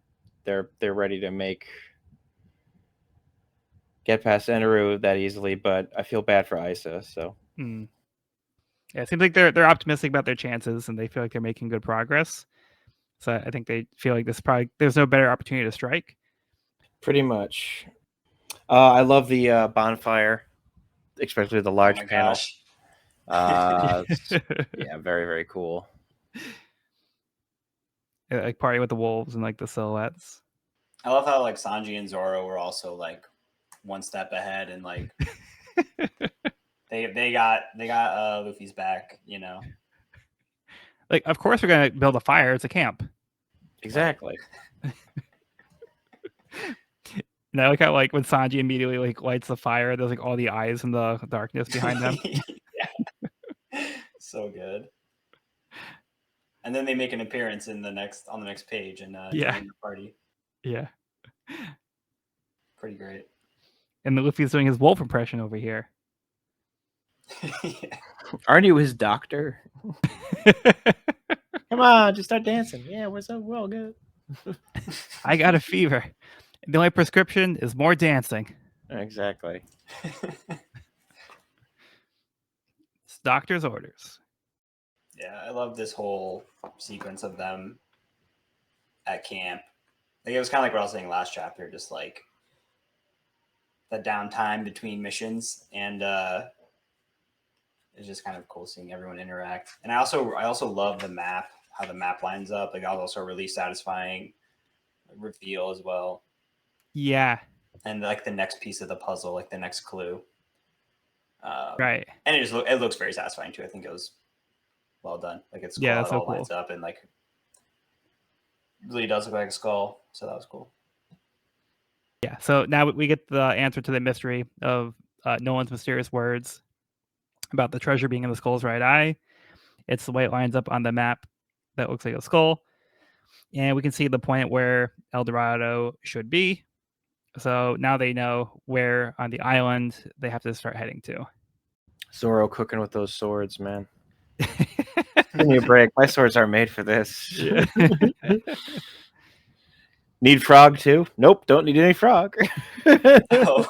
Speaker 2: ready to get past Eneru that easily. But I feel bad for Isa. So
Speaker 1: yeah, it seems like they're optimistic about their chances and they feel like they're making good progress. So I think they feel like there's no better opportunity to strike.
Speaker 2: Pretty much. I love the bonfire, especially the large panel.
Speaker 3: Gosh.
Speaker 2: Yeah, very, very cool.
Speaker 1: Yeah, like party with the wolves and like the silhouettes.
Speaker 3: I love how like Sanji and Zoro were also like one step ahead and like they got Luffy's back, you know.
Speaker 1: Like, of course we're gonna build a fire. It's a camp.
Speaker 2: Exactly.
Speaker 1: And I like how like when Sanji immediately like lights the fire, there's like all the eyes in the darkness behind them.
Speaker 3: Yeah. So good. And then they make an appearance on the next page and join the party.
Speaker 1: Yeah.
Speaker 3: Pretty great.
Speaker 1: And the Luffy's doing his wolf impression over here.
Speaker 2: Yeah. Aren't you his doctor? Come on, just start dancing. Yeah, what's up? We're all good.
Speaker 1: I got a fever. The only prescription is more dancing.
Speaker 2: Exactly.
Speaker 1: It's doctor's orders.
Speaker 3: Yeah, I love this whole sequence of them at camp. Like it was kind of like what I was saying last chapter, just like the downtime between missions, and it's just kind of cool seeing everyone interact. And I also love the map, how the map lines up. Like that was also a really satisfying reveal as well.
Speaker 1: Yeah.
Speaker 3: And like the next piece of the puzzle, like the next clue.
Speaker 1: Right.
Speaker 3: And it looks very satisfying too. I think it was well done. Like it's cool how it all lines up and like really does look like a skull. So that was cool.
Speaker 1: Yeah. So now we get the answer to the mystery of Nolan's mysterious words about the treasure being in the skull's right eye. It's the way it lines up on the map that looks like a skull. And we can see the point where El Dorado should be. So now they know where on the island they have to start heading to.
Speaker 2: Zoro cooking with those swords, man. Give me a break. My swords aren't made for this.
Speaker 1: Yeah.
Speaker 2: Need frog too? Nope, don't need any frog.
Speaker 3: Oh.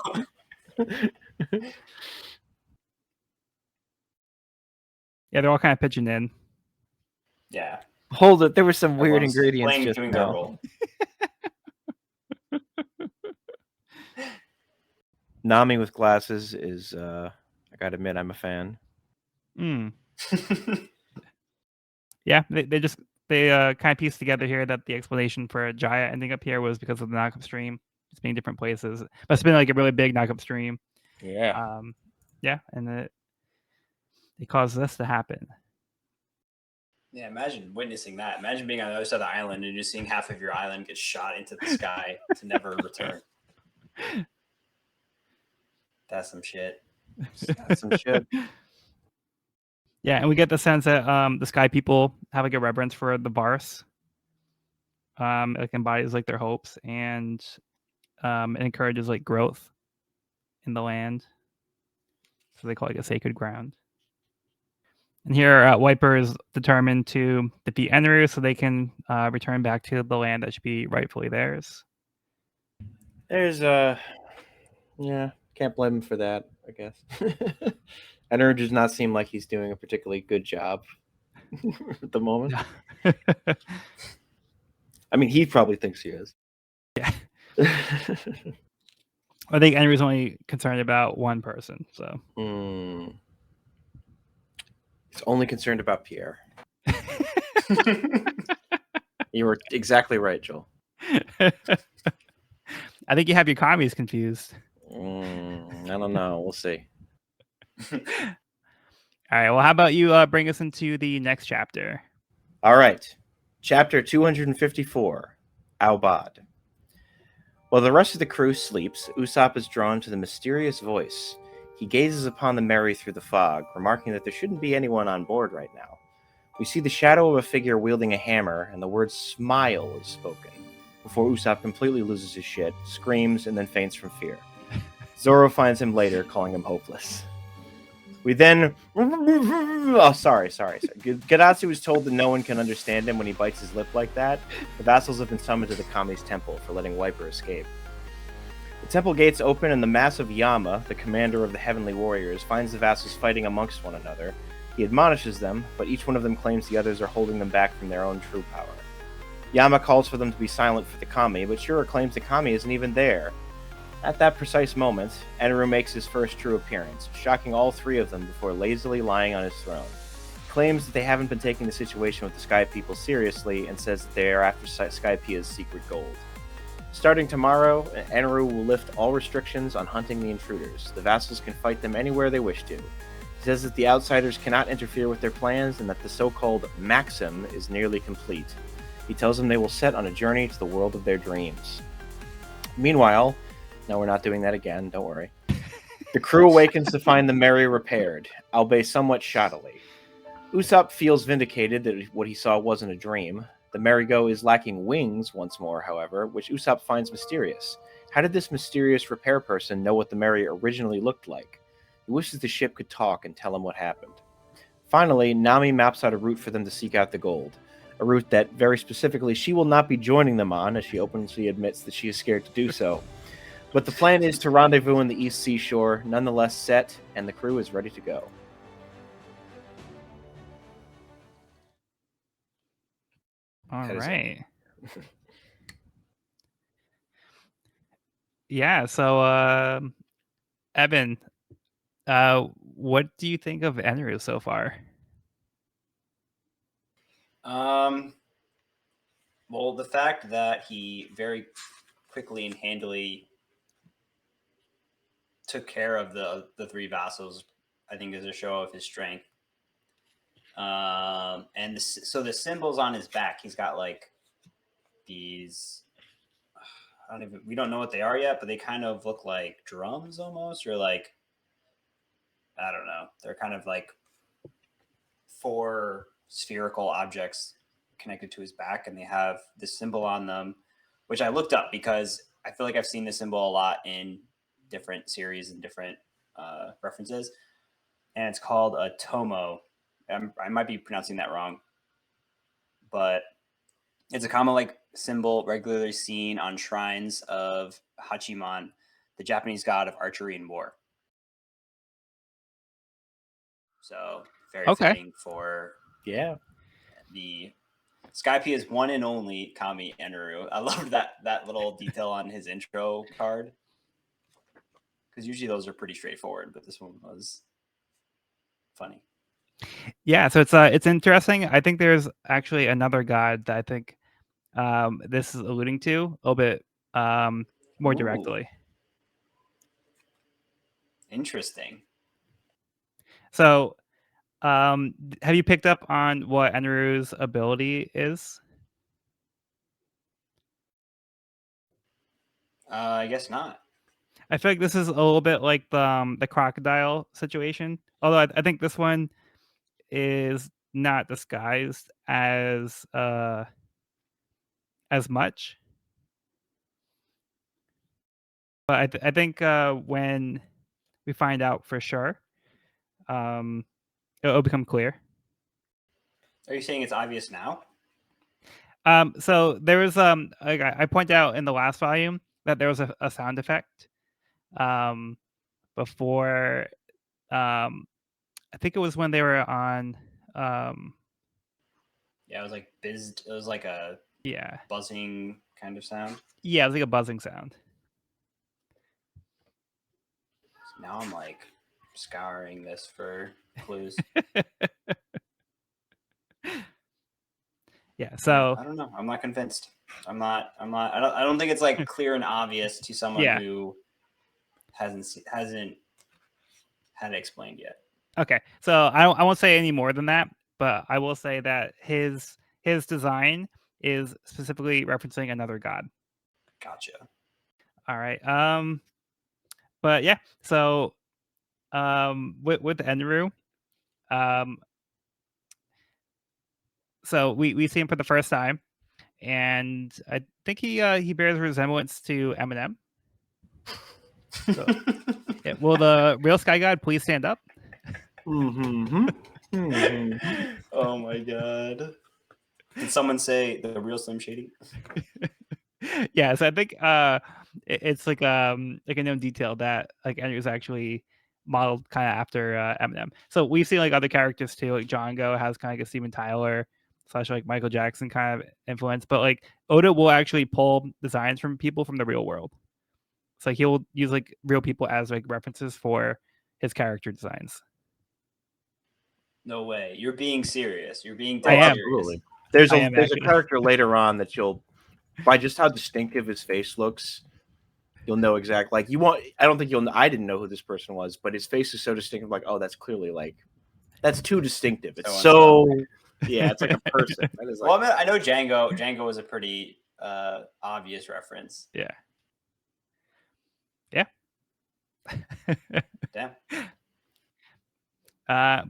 Speaker 1: Yeah, they're all kind of pitching in.
Speaker 3: Yeah.
Speaker 2: Hold it. There were some weird ingredients just
Speaker 3: doing
Speaker 2: now.
Speaker 3: their role.
Speaker 2: Nami with glasses is I gotta admit I'm a fan.
Speaker 1: Yeah, they kind of pieced together here that the explanation for Jaya ending up here was because of the knockup stream. It's being different places. Must have been like a really big knockup stream.
Speaker 2: Yeah.
Speaker 1: Yeah, and it caused this to happen.
Speaker 3: Yeah, imagine witnessing that. Imagine being on the other side of the island and just seeing half of your island get shot into the sky to never return. That's some shit.
Speaker 2: That's some shit.
Speaker 1: Yeah, and we get the sense that the Sky people have like a reverence for the Varse. It like embodies like their hopes and it encourages like growth in the land. So they call it like a sacred ground. And here, Wiper is determined to defeat Eneru so they can return back to the land that should be rightfully theirs.
Speaker 2: There's yeah, can't blame him for that, I guess. Eneru does not seem like he's doing a particularly good job at the moment. I mean, he probably thinks he is.
Speaker 1: Yeah. I think Eneru's only concerned about one person, so.
Speaker 2: He's only concerned about Pierre. You were exactly right, Joel.
Speaker 1: I think you have your commies confused.
Speaker 2: I don't know. We'll see.
Speaker 1: All right. Well, how about you bring us into the next chapter?
Speaker 2: All right. Chapter 254, Aubade. While the rest of the crew sleeps, Usopp is drawn to the mysterious voice. He gazes upon the Merry through the fog, remarking that there shouldn't be anyone on board right now. We see the shadow of a figure wielding a hammer, and the word smile is spoken, before Usopp completely loses his shit, screams, and then faints from fear. Zoro finds him later, calling him hopeless. We then... Oh, sorry. Gadatsu is told that no one can understand him when he bites his lip like that. The vassals have been summoned to the Kami's temple for letting Wiper escape. The temple gates open and the massive Yama, the commander of the Heavenly Warriors, finds the vassals fighting amongst one another. He admonishes them, but each one of them claims the others are holding them back from their own true power. Yama calls for them to be silent for the Kami, but Shura claims the Kami isn't even there. At that precise moment, Eneru makes his first true appearance, shocking all three of them before lazily lying on his throne. He claims that they haven't been taking the situation with the Sky People seriously and says that they are after Skypia's secret gold. Starting tomorrow, Eneru will lift all restrictions on hunting the intruders. The vassals can fight them anywhere they wish to. He says that the outsiders cannot interfere with their plans and that the so-called Maxim is nearly complete. He tells them they will set on a journey to the world of their dreams. Meanwhile, no, we're not doing that again, don't worry. The crew awakens to find the Merry repaired, albeit somewhat shoddily. Usopp feels vindicated that what he saw wasn't a dream. The Merry-Go is lacking wings once more, however, which Usopp finds mysterious. How did this mysterious repair person know what the Merry originally looked like? He wishes the ship could talk and tell him what happened. Finally, Nami maps out a route for them to seek out the gold. A route that, very specifically, she will not be joining them on, as she openly admits that she is scared to do so. But the plan is to rendezvous in the East Seashore, nonetheless set, and the crew is ready to go.
Speaker 1: All right. Yeah. So, Evan, what do you think of Eneru so far?
Speaker 3: Well, the fact that he very quickly and handily took care of the three vassals, I think, is a show of his strength. And so the symbols on his back, he's got like these. We don't know what they are yet, but they kind of look like drums almost, or like, I don't know. They're kind of like 4 spherical objects connected to his back, and they have this symbol on them, which I looked up because I feel like I've seen this symbol a lot in different series and different references, and it's called a tomo. I might be pronouncing that wrong, but it's a common like symbol regularly seen on shrines of Hachiman, the Japanese god of archery and war. So very fitting for the Skypia's one and only Kami Eneru. I love that little detail on his intro card, because usually those are pretty straightforward, but this one was funny.
Speaker 1: Yeah, so it's interesting. I think there's actually another god that I think this is alluding to a little bit more directly.
Speaker 3: Interesting.
Speaker 1: So, have you picked up on what Eneru's ability is?
Speaker 3: I guess not.
Speaker 1: I feel like this is a little bit like the crocodile situation. Although I think this one is not disguised as much. But I think when we find out for sure, it'll become clear.
Speaker 3: Are you saying it's obvious now?
Speaker 1: So there was like I point out in the last volume that there was a sound effect before I think it was when they were on
Speaker 3: Yeah, it was like it was like a buzzing kind of sound.
Speaker 1: Yeah, it was like a buzzing sound.
Speaker 3: Now I'm like scouring this for clues.
Speaker 1: Yeah. So
Speaker 3: I don't know. I'm not convinced. I'm not. I don't think it's like clear and obvious to someone
Speaker 1: Yeah.
Speaker 3: who hasn't had it explained yet.
Speaker 1: okay. So I won't say any more than that, but I will say that his design is specifically referencing another god.
Speaker 3: Gotcha.
Speaker 1: All right. But yeah. So with Enru, so we see him for the first time, and I think he bears resemblance to Eminem. So, yeah, will the real Sky God please stand up?
Speaker 2: Mm-hmm.
Speaker 3: Oh my god! Did someone say the real Slim Shady?
Speaker 1: Yeah, so I think it's like a known detail that like Andrew's actually modeled kind of after Eminem. So we've seen like other characters too, like Django has kind of like a Steven Tyler / like Michael Jackson kind of influence, but like Oda will actually pull designs from people from the real world. So like, he'll use like real people as like references for his character designs.
Speaker 3: No way! You're being serious. You're being
Speaker 1: I
Speaker 3: dead
Speaker 1: am.
Speaker 3: serious.
Speaker 2: Absolutely. There's
Speaker 1: I
Speaker 2: a
Speaker 1: am
Speaker 2: there's a
Speaker 1: actually.
Speaker 2: character later on that you'll, by just how distinctive his face looks, you'll know exactly. Like you want. I don't think you'll. I didn't know who this person was, but his face is so distinctive. Like, oh, that's clearly like, that's too distinctive. It's
Speaker 3: So-and-so.
Speaker 2: so. Yeah, it's like a person. That is like.
Speaker 3: Well, I mean, I know Django. Django was a pretty obvious reference.
Speaker 1: Yeah. Yeah.
Speaker 3: Damn.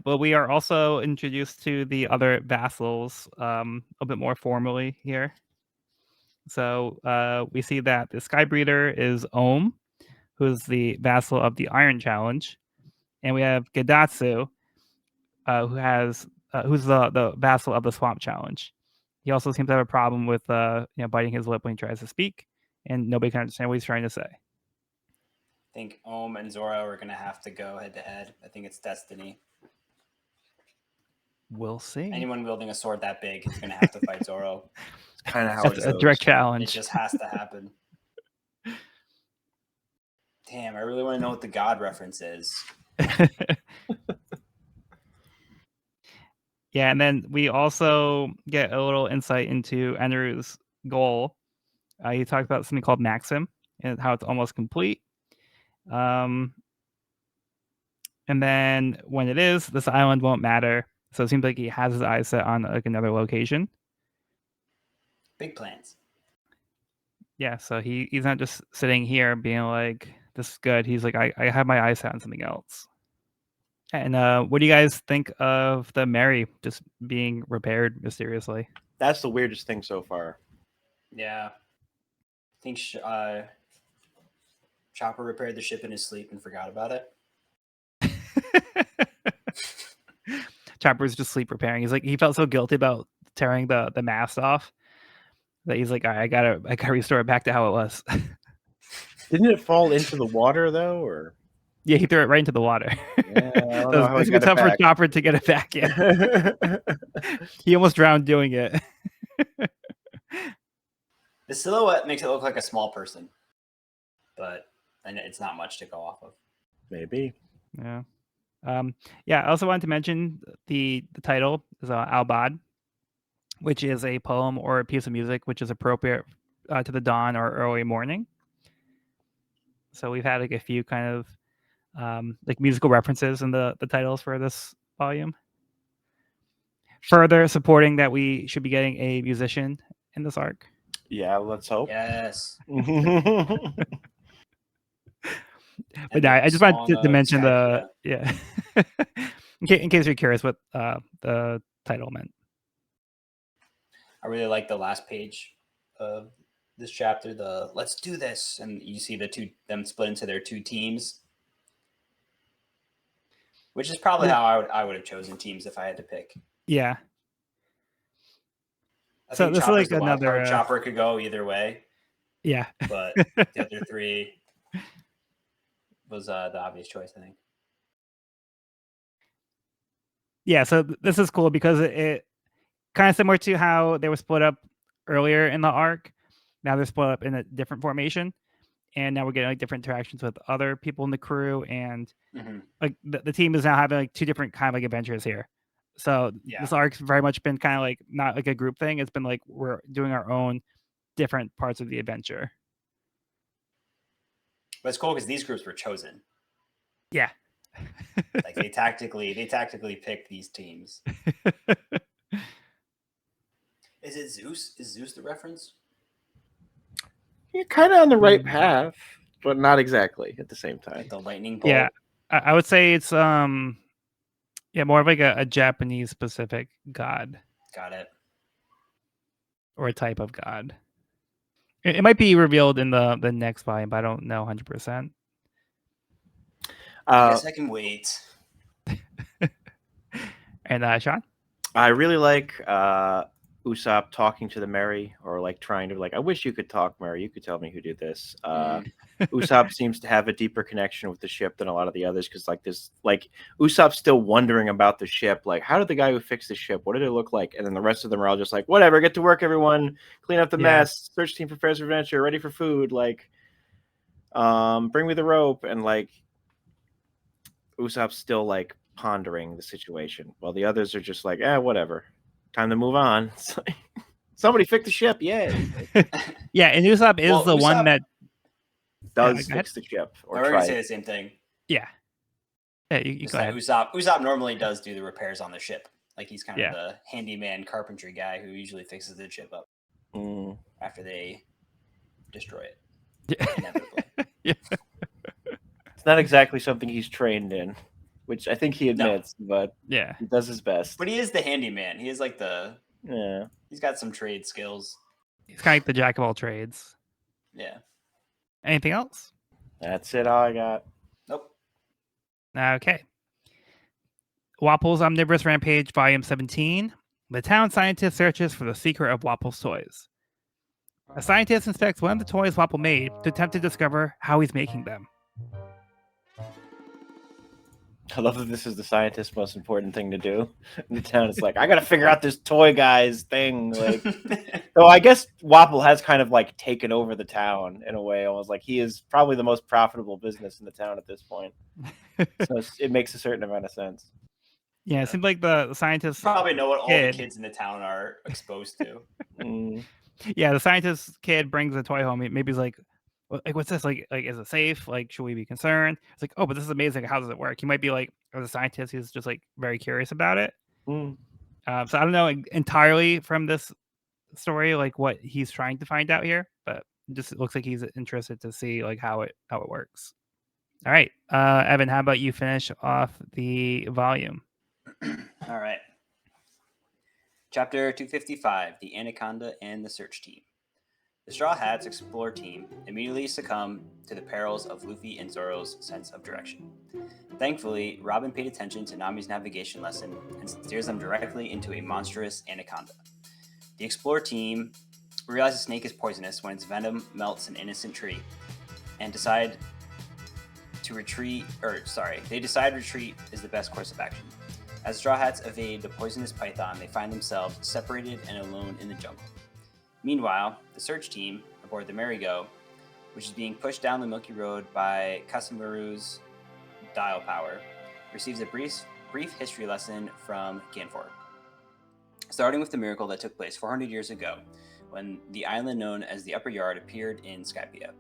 Speaker 1: But we are also introduced to the other vassals a bit more formally here. So we see that the Skybreeder is Ohm, who's the vassal of the Iron Challenge, and we have Gedatsu, who's the vassal of the Swamp Challenge. He also seems to have a problem with biting his lip when he tries to speak, and nobody can understand what he's trying to say.
Speaker 3: I think Ohm and Zoro are going to have to go head to head. I think it's destiny.
Speaker 1: We'll see.
Speaker 3: Anyone wielding a sword that big is going to have to fight Zoro.
Speaker 2: It's kind of how
Speaker 1: That's
Speaker 2: it
Speaker 1: a
Speaker 2: goes.
Speaker 1: direct
Speaker 3: It
Speaker 1: challenge.
Speaker 3: just has to happen. Damn, I really want to know what the God reference is.
Speaker 1: Yeah, and then we also get a little insight into Enru's goal. He talked about something called Maxim and how it's almost complete. And then when it is, this island won't matter. So it seems like he has his eyes set on like another location.
Speaker 3: Big plans.
Speaker 1: Yeah, so he's not just sitting here being like, this is good. He's like, I have my eyes set on something else. And what do you guys think of the Mary just being repaired mysteriously?
Speaker 2: That's the weirdest thing so far.
Speaker 3: Yeah. I think Chopper repaired the ship in his sleep and forgot about it.
Speaker 1: Chopper's just sleep repairing. He's like, he felt so guilty about tearing the mast off that he's like, all right, I gotta restore it back to how it was.
Speaker 2: Didn't it fall into the water though, or?
Speaker 1: Yeah, he threw it right into the water.
Speaker 2: Yeah, I don't
Speaker 1: So
Speaker 2: know how
Speaker 1: it's
Speaker 2: he
Speaker 1: gonna be
Speaker 2: got it
Speaker 1: tough for
Speaker 2: back.
Speaker 1: Chopper to get it back. Yeah, he almost drowned doing it.
Speaker 3: The silhouette makes it look like a small person, but it's not much to go off of.
Speaker 2: Maybe.
Speaker 1: Yeah. Yeah, I also wanted to mention the title is Aubade, which is a poem or a piece of music which is appropriate to the dawn or early morning. So we've had like a few kind of like musical references in the titles for this volume. Further supporting that we should be getting a musician in this arc.
Speaker 2: Yeah, let's hope.
Speaker 3: Yes.
Speaker 1: But no, I just wanted to mention the in case you're curious what the title meant.
Speaker 3: I really like the last page of this chapter. The let's do this, and you see them split into their two teams, which is probably how I would have chosen teams if I had to pick.
Speaker 1: Yeah.
Speaker 3: I
Speaker 1: so
Speaker 3: think
Speaker 1: this is
Speaker 3: Chopper's
Speaker 1: like
Speaker 3: the wild
Speaker 1: another
Speaker 3: card. Chopper could go either way.
Speaker 1: Yeah.
Speaker 3: But the other three was the obvious choice, I think.
Speaker 1: Yeah, so this is cool because it kind of similar to how they were split up earlier in the arc. Now they're split up in a different formation, and now we're getting like different interactions with other people in the crew, and like the team is now having like two different kind of like adventures here. So
Speaker 3: Yeah.
Speaker 1: this arc's very much been kind of like not like a group thing. It's been like we're doing our own different parts of the adventure.
Speaker 3: But it's cool because these groups were chosen.
Speaker 1: Yeah.
Speaker 3: Like they tactically picked these teams. Is it Zeus? Is Zeus the reference?
Speaker 2: You're kind of on the right path, but not exactly at the same time.
Speaker 3: Like the lightning bolt.
Speaker 1: Yeah, I would say it's more of like a Japanese specific god
Speaker 3: Got it.
Speaker 1: or a type of god. It might be revealed in the next volume, but I don't know 100%.
Speaker 3: I guess I can wait.
Speaker 1: And Sean?
Speaker 2: I really like Usopp talking to the Mary, or like trying to like, I wish you could talk, Mary. You could tell me who did this. Usopp seems to have a deeper connection with the ship than a lot of the others, because like this, like Usopp's still wondering about the ship. Like, how did the guy who fixed the ship? What did it look like? And then the rest of them are all just like, whatever, get to work, everyone. Clean up the mess. Search team prepares for adventure. Ready for food. Like, bring me the rope. And like, Usopp's still like pondering the situation, while the others are just like, whatever. Time to move on. Somebody fix the ship, yay!
Speaker 1: Yeah, and Usopp is the one that
Speaker 2: does fix the ship.
Speaker 3: Or we're gonna say the same thing.
Speaker 1: Yeah, you go ahead.
Speaker 3: Usopp normally does do the repairs on the ship. Like he's kind of the handyman carpentry guy who usually fixes the ship up after they destroy it. Inevitably.
Speaker 2: It's not exactly something he's trained in, which I think he admits, but he does his best.
Speaker 3: But he is the handyman. He is like he's got some trade skills.
Speaker 1: He's kind of like the jack of all trades.
Speaker 3: Yeah.
Speaker 1: Anything else?
Speaker 2: That's it. All I got.
Speaker 3: Nope.
Speaker 1: Okay. Wapple's Omnivorous Rampage, Volume 17. The town scientist searches for the secret of Wapple's toys. A scientist inspects one of the toys Wapple made to attempt to discover how he's making them.
Speaker 2: I love that this is the scientist's most important thing to do. In the town, it's like, I gotta figure out this toy guy's thing. Like, so I guess Wapple has kind of like taken over the town in a way. Almost like he is probably the most profitable business in the town at this point. So it makes a certain amount of sense.
Speaker 1: Yeah, it seems like the scientists
Speaker 3: probably know what all the kids in the town are exposed to.
Speaker 1: Yeah, the scientist kid brings a toy home. Maybe he's like, what's this? Like, is it safe? Like, should we be concerned? It's like, oh, but this is amazing. How does it work? He might be like, as a scientist, he's just like very curious about it. So I don't know entirely from this story like what he's trying to find out here, but it just looks like he's interested to see like how it works. All right, Evan, how about you finish off the volume?
Speaker 3: All right. Chapter 255, The Anaconda and the Search Team. The Straw Hats Explorer team immediately succumb to the perils of Luffy and Zoro's sense of direction. Thankfully, Robin paid attention to Nami's navigation lesson and steers them directly into a monstrous anaconda. The Explorer team realizes snake is poisonous when its venom melts an innocent tree, and decide retreat is the best course of action. As Straw Hats evade the poisonous python, they find themselves separated and alone in the jungle. Meanwhile, the search team aboard the Merry-Go, which is being pushed down the Milky Road by Kasamaru's dial power, receives a brief history lesson from Ganfor. Starting with the miracle that took place 400 years ago, when the island known as the Upper Yard appeared in Skypiea.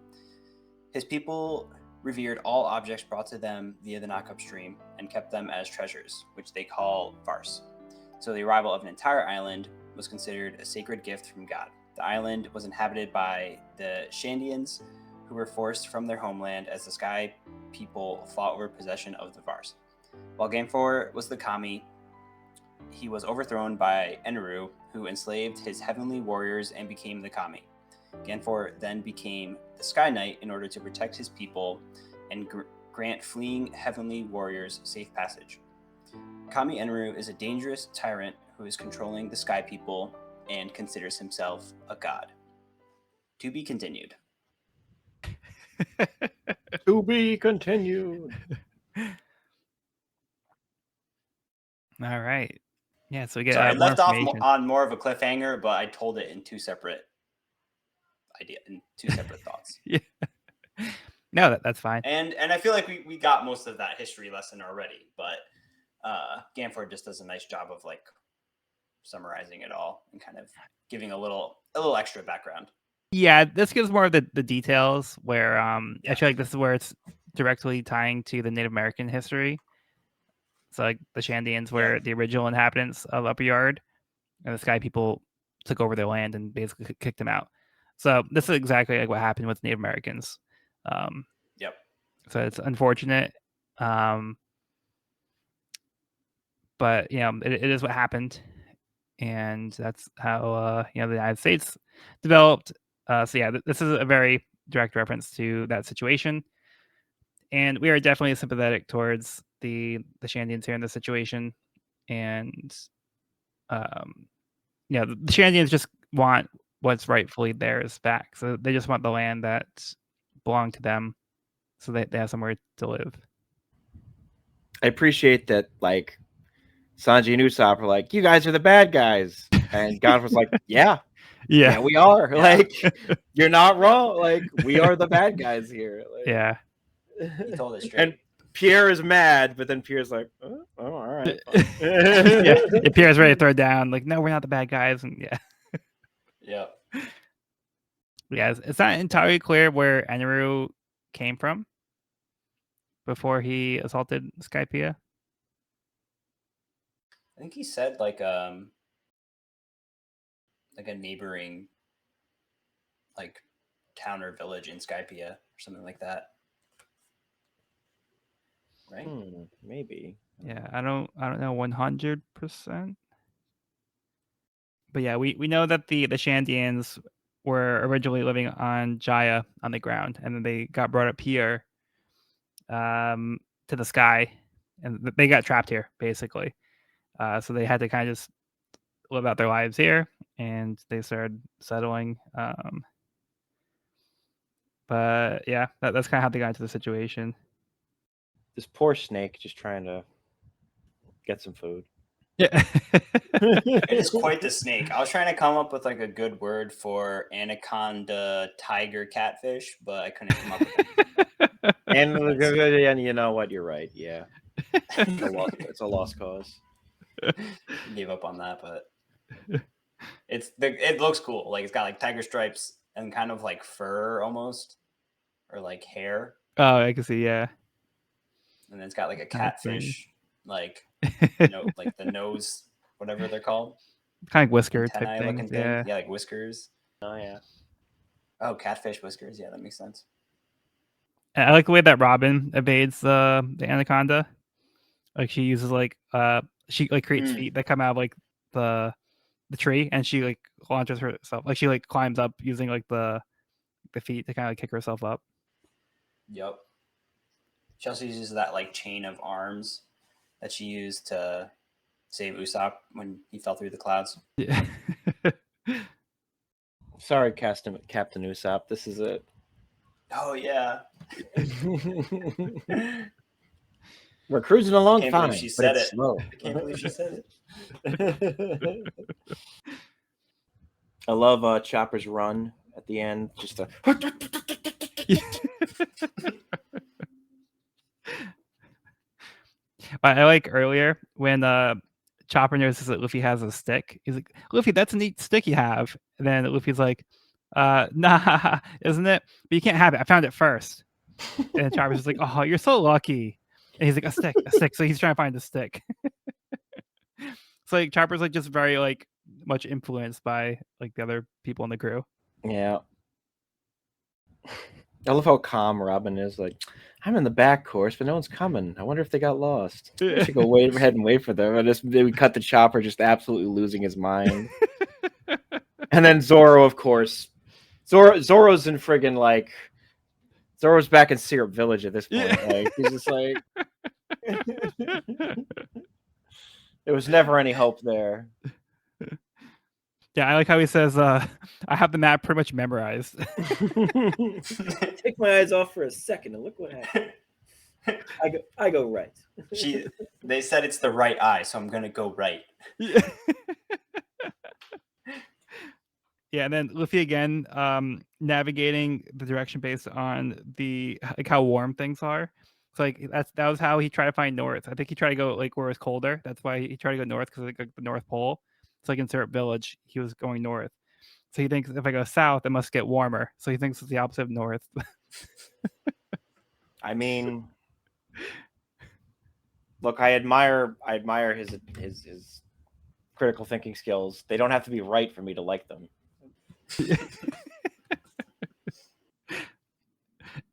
Speaker 3: His people revered all objects brought to them via the Knockup Stream and kept them as treasures, which they call Varse. So the arrival of an entire island was considered a sacred gift from God. The island was inhabited by the Shandians, who were forced from their homeland as the Sky people fought over possession of the Varse. While Ganfor was the Kami, he was overthrown by Eneru, who enslaved his heavenly warriors and became the Kami. Ganfor then became the Sky Knight in order to protect his people and grant fleeing heavenly warriors safe passage. Kami Eneru is a dangerous tyrant who is controlling the Sky people and considers himself a god. To be continued.
Speaker 2: To be continued.
Speaker 1: All right. Yeah, so we get
Speaker 3: I left off on more of a cliffhanger, but I told it in two separate thoughts.
Speaker 1: Yeah. No, that's fine.
Speaker 3: And I feel like we got most of that history lesson already, but Ganford just does a nice job of like summarizing it all and kind of giving a little extra background.
Speaker 1: Yeah, this gives more of the details where I
Speaker 3: Yeah.
Speaker 1: feel like this is where it's directly tying to the Native American history. So like the Shandians were the original inhabitants of Upper Yard, and the Sky people took over their land and basically kicked them out. So this is exactly like what happened with Native Americans.
Speaker 3: Yep.
Speaker 1: So it's unfortunate, but you know it is what happened, and that's how you know the United States developed. So yeah, this is a very direct reference to that situation, and we are definitely sympathetic towards the Shandians here in this situation, and you know the Shandians just want what's rightfully theirs back. So they just want the land that belonged to them, so they have somewhere to live.
Speaker 2: I appreciate that, like, Sanji and Usopp are like, you guys are the bad guys. And Gonford's like, yeah, we are.
Speaker 3: Yeah.
Speaker 2: Like, you're not wrong. Like, we are the bad guys here. Like,
Speaker 1: Yeah.
Speaker 3: He told it straight.
Speaker 2: And Pierre is mad, but then Pierre's like, oh, all right.
Speaker 1: Yeah, Pierre's ready to throw down. Like, no, we're not the bad guys. And yeah.
Speaker 3: Yep.
Speaker 1: Yeah, it's not entirely clear where Eneru came from before he assaulted Skypiea.
Speaker 3: I think he said like a neighboring like town or village in Skypiea or something like that. Right?
Speaker 2: Maybe.
Speaker 1: Yeah, I don't know 100%. But yeah, we know that the Shandians were originally living on Jaya on the ground, and then they got brought up here to the sky, and they got trapped here basically. So they had to kind of just live out their lives here, and they started settling. But yeah, that's kind of how they got into the situation.
Speaker 2: This poor snake just trying to get some food.
Speaker 1: Yeah.
Speaker 3: It is quite the snake. I was trying to come up with like a good word for anaconda, tiger, catfish, but I couldn't come up with it.
Speaker 2: And you know what? You're right. Yeah. It's a lost cause.
Speaker 3: Gave up on that, but it looks cool. Like it's got like tiger stripes and kind of like fur almost, or like hair.
Speaker 1: Oh, I can see. Yeah.
Speaker 3: And then it's got like a
Speaker 1: Kind of thing.
Speaker 3: catfish, like like the nose, whatever they're called.
Speaker 1: Kind of whisker type
Speaker 3: Antennae looking
Speaker 1: things.
Speaker 3: thing.
Speaker 1: Yeah.
Speaker 3: Yeah, like whiskers.
Speaker 2: Oh yeah.
Speaker 3: Oh, catfish whiskers. Yeah, that makes sense.
Speaker 1: I like the way that Robin evades the anaconda. Like she uses like she like creates feet that come out of like the tree, and she like launches herself. Like she like climbs up using like the feet to kind of like kick herself up.
Speaker 3: Yep. She also uses that like chain of arms that she used to save Usopp when he fell through the clouds.
Speaker 1: Yeah.
Speaker 2: Sorry, Captain Usopp. This is it.
Speaker 3: Oh yeah.
Speaker 2: We're cruising along
Speaker 3: Can't
Speaker 2: fine,
Speaker 3: believe she
Speaker 2: but
Speaker 3: said
Speaker 2: it's
Speaker 3: it.
Speaker 2: slow.
Speaker 3: I can't believe she said
Speaker 2: it. I love Chopper's run at the end. Just a.
Speaker 1: I like earlier when Chopper notices that Luffy has a stick. He's like, Luffy, that's a neat stick you have. And then Luffy's like, nah, isn't it? But you can't have it. I found it first. And Chopper's just like, oh, you're so lucky. And he's like, a stick. So he's trying to find the stick. So like Chopper's like just very like much influenced by like the other people in the crew.
Speaker 2: Yeah. I love how calm Robin is. Like, I'm in the back course, but no one's coming. I wonder if they got lost. I should go ahead and wait for them. And then we cut the Chopper just absolutely losing his mind. And then Zoro, of course. Zoro's in friggin' like. Zoro's back in Syrup Village at this point.
Speaker 1: Yeah.
Speaker 2: Like, he's just like. There was never any hope there.
Speaker 1: Yeah, I like how he says, I have the map pretty much memorized.
Speaker 2: Take my eyes off for a second and look what happened. I go right.
Speaker 3: They said it's the right eye, so I'm gonna go right.
Speaker 1: Yeah. Yeah, and then Luffy again, navigating the direction based on the like how warm things are. So like that was how he tried to find north. I think he tried to go like where it was colder. That's why he tried to go north, because like the North Pole. So like in Syrup Village, he was going north. So he thinks if I go south, it must get warmer. So he thinks it's the opposite of north.
Speaker 2: I mean, look, I admire his critical thinking skills. They don't have to be right for me to like them.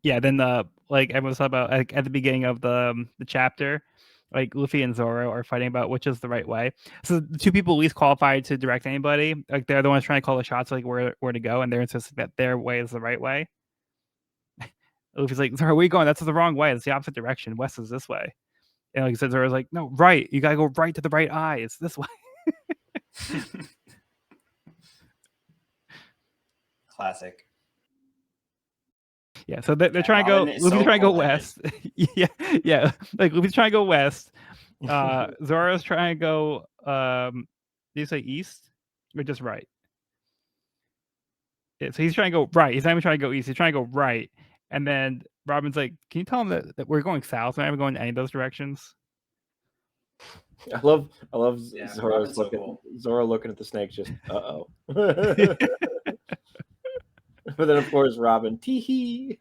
Speaker 1: Yeah, then like everyone's talking about like at the beginning of the chapter, like Luffy and Zoro are fighting about which is the right way. So the two people least qualified to direct anybody, like they're the ones trying to call the shots, like where to go, and they're insisting that their way is the right way. Luffy's like, Zoro, where are you going? That's the wrong way. It's the opposite direction. West is this way. And like I said, Zoro's like, no, right. You gotta go right to the right eye. It's this way.
Speaker 3: Classic.
Speaker 1: Yeah, so they're
Speaker 3: Yeah,
Speaker 1: trying to go.
Speaker 3: Robin is
Speaker 1: Luffy's
Speaker 3: so
Speaker 1: trying to go
Speaker 3: cold-headed.
Speaker 1: west. yeah. Like Luffy's trying to go west. Zoro's trying to go. Do you say east or just right? Yeah, so he's trying to go right. He's not even trying to go east. He's trying to go right. And then Robin's like, "Can you tell him that we're going south? We're not even going in any of those directions."
Speaker 2: I love
Speaker 3: Yeah,
Speaker 2: Zoro's
Speaker 3: Robin's so
Speaker 2: looking
Speaker 3: cool.
Speaker 2: Zoro looking at the snake, just uh-oh. But then of course Robin, tee hee.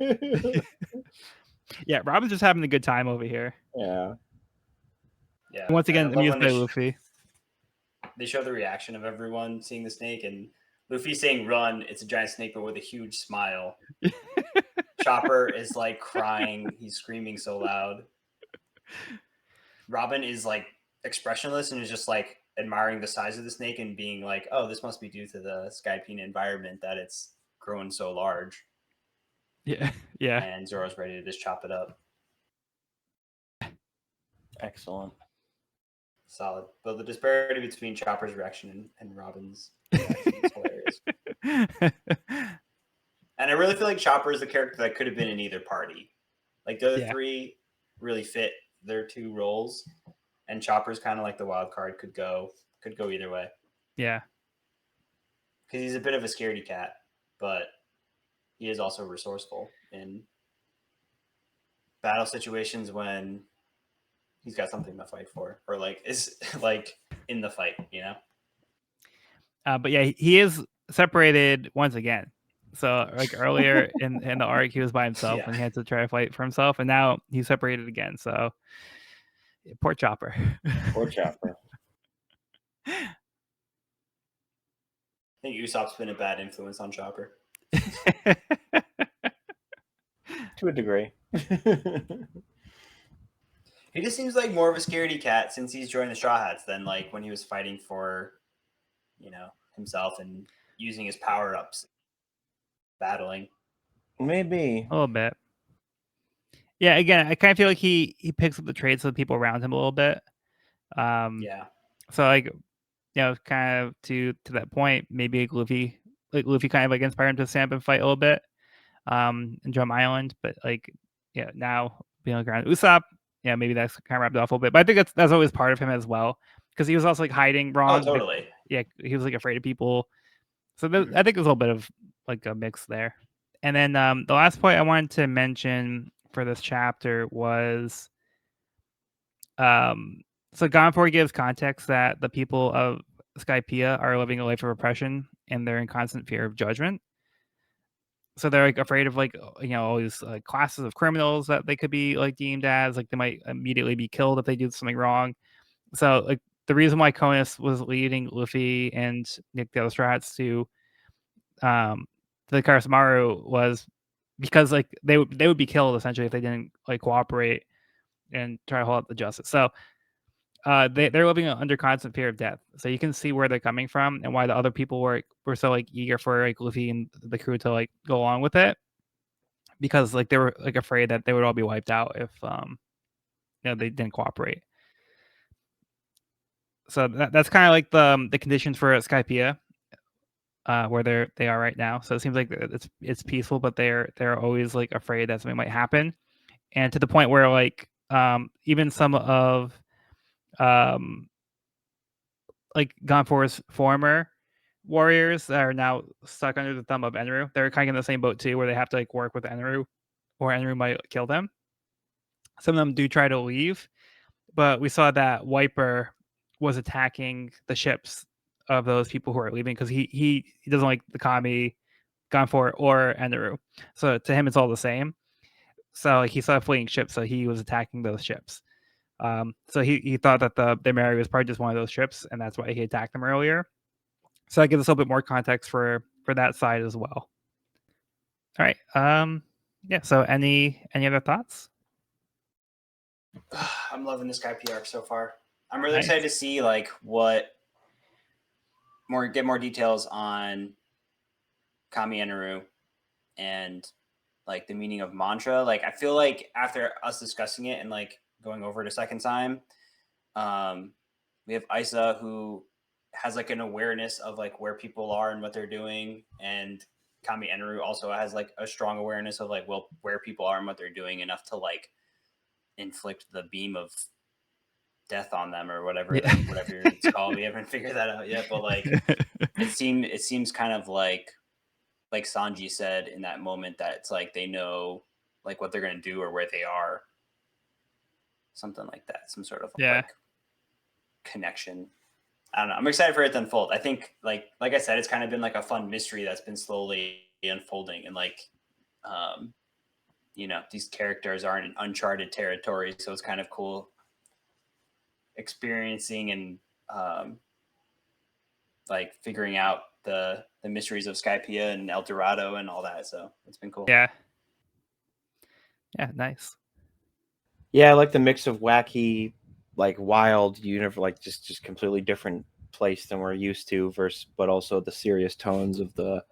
Speaker 1: Yeah, Robin's just having a good time over here.
Speaker 2: Yeah.
Speaker 3: Yeah.
Speaker 1: And once
Speaker 3: and I
Speaker 1: again,
Speaker 3: love
Speaker 1: amused
Speaker 3: when
Speaker 1: by Luffy.
Speaker 3: they show the reaction of everyone seeing the snake, and Luffy saying "run." It's a giant snake, but with a huge smile. Chopper is like crying. He's screaming so loud. Robin is like expressionless and is just like admiring the size of the snake and being like, "Oh, this must be due to the Skypea environment that it's grown so large."
Speaker 1: Yeah.
Speaker 3: And Zoro's ready to just chop it up.
Speaker 2: Excellent.
Speaker 3: Solid. But the disparity between Chopper's reaction and Robin's reaction is hilarious. And I really feel like Chopper is the character that could have been in either party. Like the other three really fit their two roles, and Chopper's kind of like the wild card, could go either way.
Speaker 1: Yeah.
Speaker 3: Because he's a bit of a scaredy cat, but he is also resourceful in battle situations when he's got something to fight for, or like is like in the fight, you know.
Speaker 1: But yeah, he is separated once again. So like earlier in the arc, he was by himself
Speaker 3: Yeah.
Speaker 1: and he had to try to fight for himself, and now he's separated again. So poor Chopper.
Speaker 2: Poor Chopper.
Speaker 3: I think Usopp's been a bad influence on Chopper.
Speaker 2: To a degree.
Speaker 3: He just seems like more of a scaredy cat since he's joined the Straw Hats than like when he was fighting for, you know, himself and using his power ups, battling.
Speaker 2: Maybe.
Speaker 1: A little bit. Yeah, again, I kind of feel like he picks up the traits of the people around him a little bit.
Speaker 3: Yeah.
Speaker 1: So like, you know, kind of to that point, maybe like Luffy kind of like inspired him to stand up and fight a little bit, in Drum Island. But like, yeah, now being like around Usopp, yeah, maybe that's kind of wrapped off a little bit. But I think that's always part of him as well, because he was also like hiding wrong.
Speaker 3: Oh, totally.
Speaker 1: Like, yeah, he was like afraid of people. So I think there's a little bit of like a mix there. And then the last point I wanted to mention for this chapter was, so Gonfor gives context that the people of Skypea are living a life of oppression and they're in constant fear of judgment. So they're like afraid of like, you know, all these like classes of criminals that they could be like deemed as, like they might immediately be killed if they do something wrong. So like the reason why Konus was leading Luffy and Nick the other Strats to the Karasumaru was because like they would be killed essentially if they didn't like cooperate and try to hold up the justice. So they're living under constant fear of death. So you can see where they're coming from and why the other people were so like eager for like Luffy and the crew to like go along with it, because like they were like afraid that they would all be wiped out if you know, they didn't cooperate. So that's kind of like the conditions for Skypea, where they are right now. So it seems like it's peaceful, but they're always like afraid that something might happen, and to the point where like even some of like Gonfor's former warriors that are now stuck under the thumb of Enru, they're kind of in the same boat too, where they have to like work with Enru, or Enru might kill them. some of them do try to leave, but we saw that Wiper was attacking the ships of those people who are leaving because he doesn't like the Kami, Gonfor, or Eneru. So to him, it's all the same. So he saw fleeing ships, so he was attacking those ships. So he thought that the Mary was probably just one of those ships, and that's why he attacked them earlier. So that gives us a little bit more context for that side as well. All right. Yeah. So any other thoughts?
Speaker 3: I'm loving this guy PR so far. I'm really
Speaker 1: Nice.
Speaker 3: excited to see like get more details on Kami Eneru and like the meaning of mantra. Like I feel like after us discussing it and like going over it a second time, we have Isa who has like an awareness of like where people are and what they're doing, and Kami Eneru also has like a strong awareness of like where people are and what they're doing, enough to like inflict the beam of death on them or whatever whatever it's called. We haven't figured that out yet, but like it seems kind of like Sanji said in that moment, that it's like they know like what they're going to do or where they are, something like that, some sort of like connection. I don't know. I'm excited for it to unfold. I think like I said, it's kind of been like a fun mystery that's been slowly unfolding, and like these characters are in uncharted territory, so it's kind of cool experiencing and like figuring out the mysteries of Skypiea and El Dorado and all that. So it's been cool.
Speaker 1: Yeah, nice.
Speaker 2: Yeah, I like the mix of wacky, like wild universe, like just completely different place than we're used to, but also the serious tones of the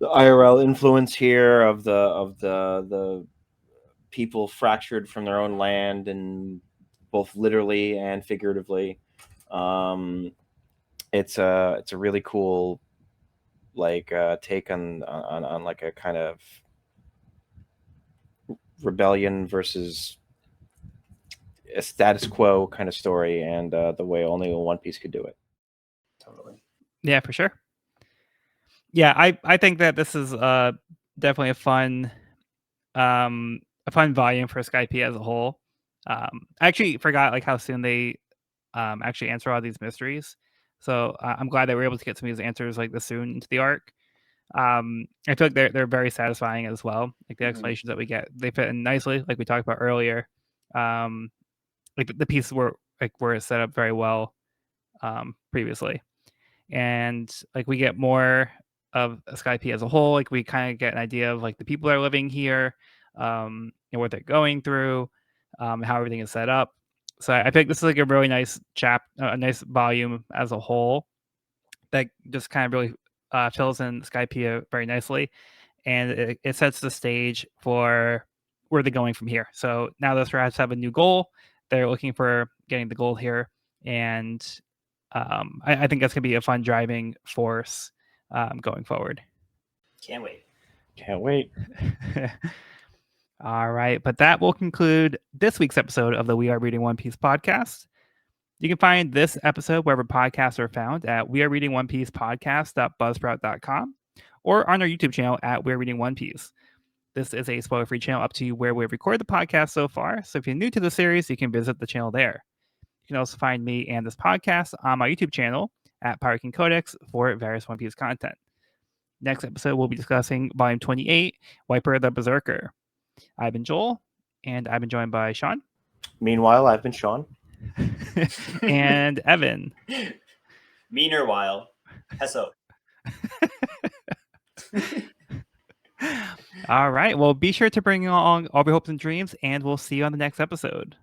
Speaker 2: IRL influence here of the people fractured from their own land, and both literally and figuratively. It's a really cool like take on like a kind of rebellion versus a status quo kind of story, and the way only One Piece could do it.
Speaker 3: Totally.
Speaker 1: Yeah, for sure. Yeah, I think that this is definitely a fun volume for Skype as a whole. I actually forgot like how soon they actually answer all these mysteries. So I'm glad that we're able to get some of these answers like this soon into the arc. I feel like they're very satisfying as well. Like the explanations that we get, they fit in nicely, like we talked about earlier. Like the pieces were set up very well previously, and like we get more of Skype as a whole. Like we kind of get an idea of like the people that are living here, and what they're going through, how everything is set up. So I think this is like a really nice a nice volume as a whole that just kind of really fills in Skypiea very nicely, and it sets the stage for where they're going from here. So now the Strats have a new goal. They're looking for getting the gold here, and I think that's going to be a fun driving force going forward.
Speaker 3: Can't wait.
Speaker 1: All right, but that will conclude this week's episode of the We Are Reading One Piece podcast. You can find this episode wherever podcasts are found at wearereadingonepiece.buzzsprout.com or on our YouTube channel at We're Reading One Piece. This is a spoiler-free channel up to where we've recorded the podcast so far, so if you're new to the series, you can visit the channel there. You can also find me and this podcast on my YouTube channel at Pirate King Codex for various One Piece content. Next episode, we'll be discussing Volume 28, Wiper the Berserker. I've been Joel, and I've been joined by Sean.
Speaker 2: Meanwhile, I've been Sean.
Speaker 1: And Evan.
Speaker 3: Meaner while. Hesso.
Speaker 1: All right. Well, be sure to bring along all your hopes and dreams, and we'll see you on the next episode.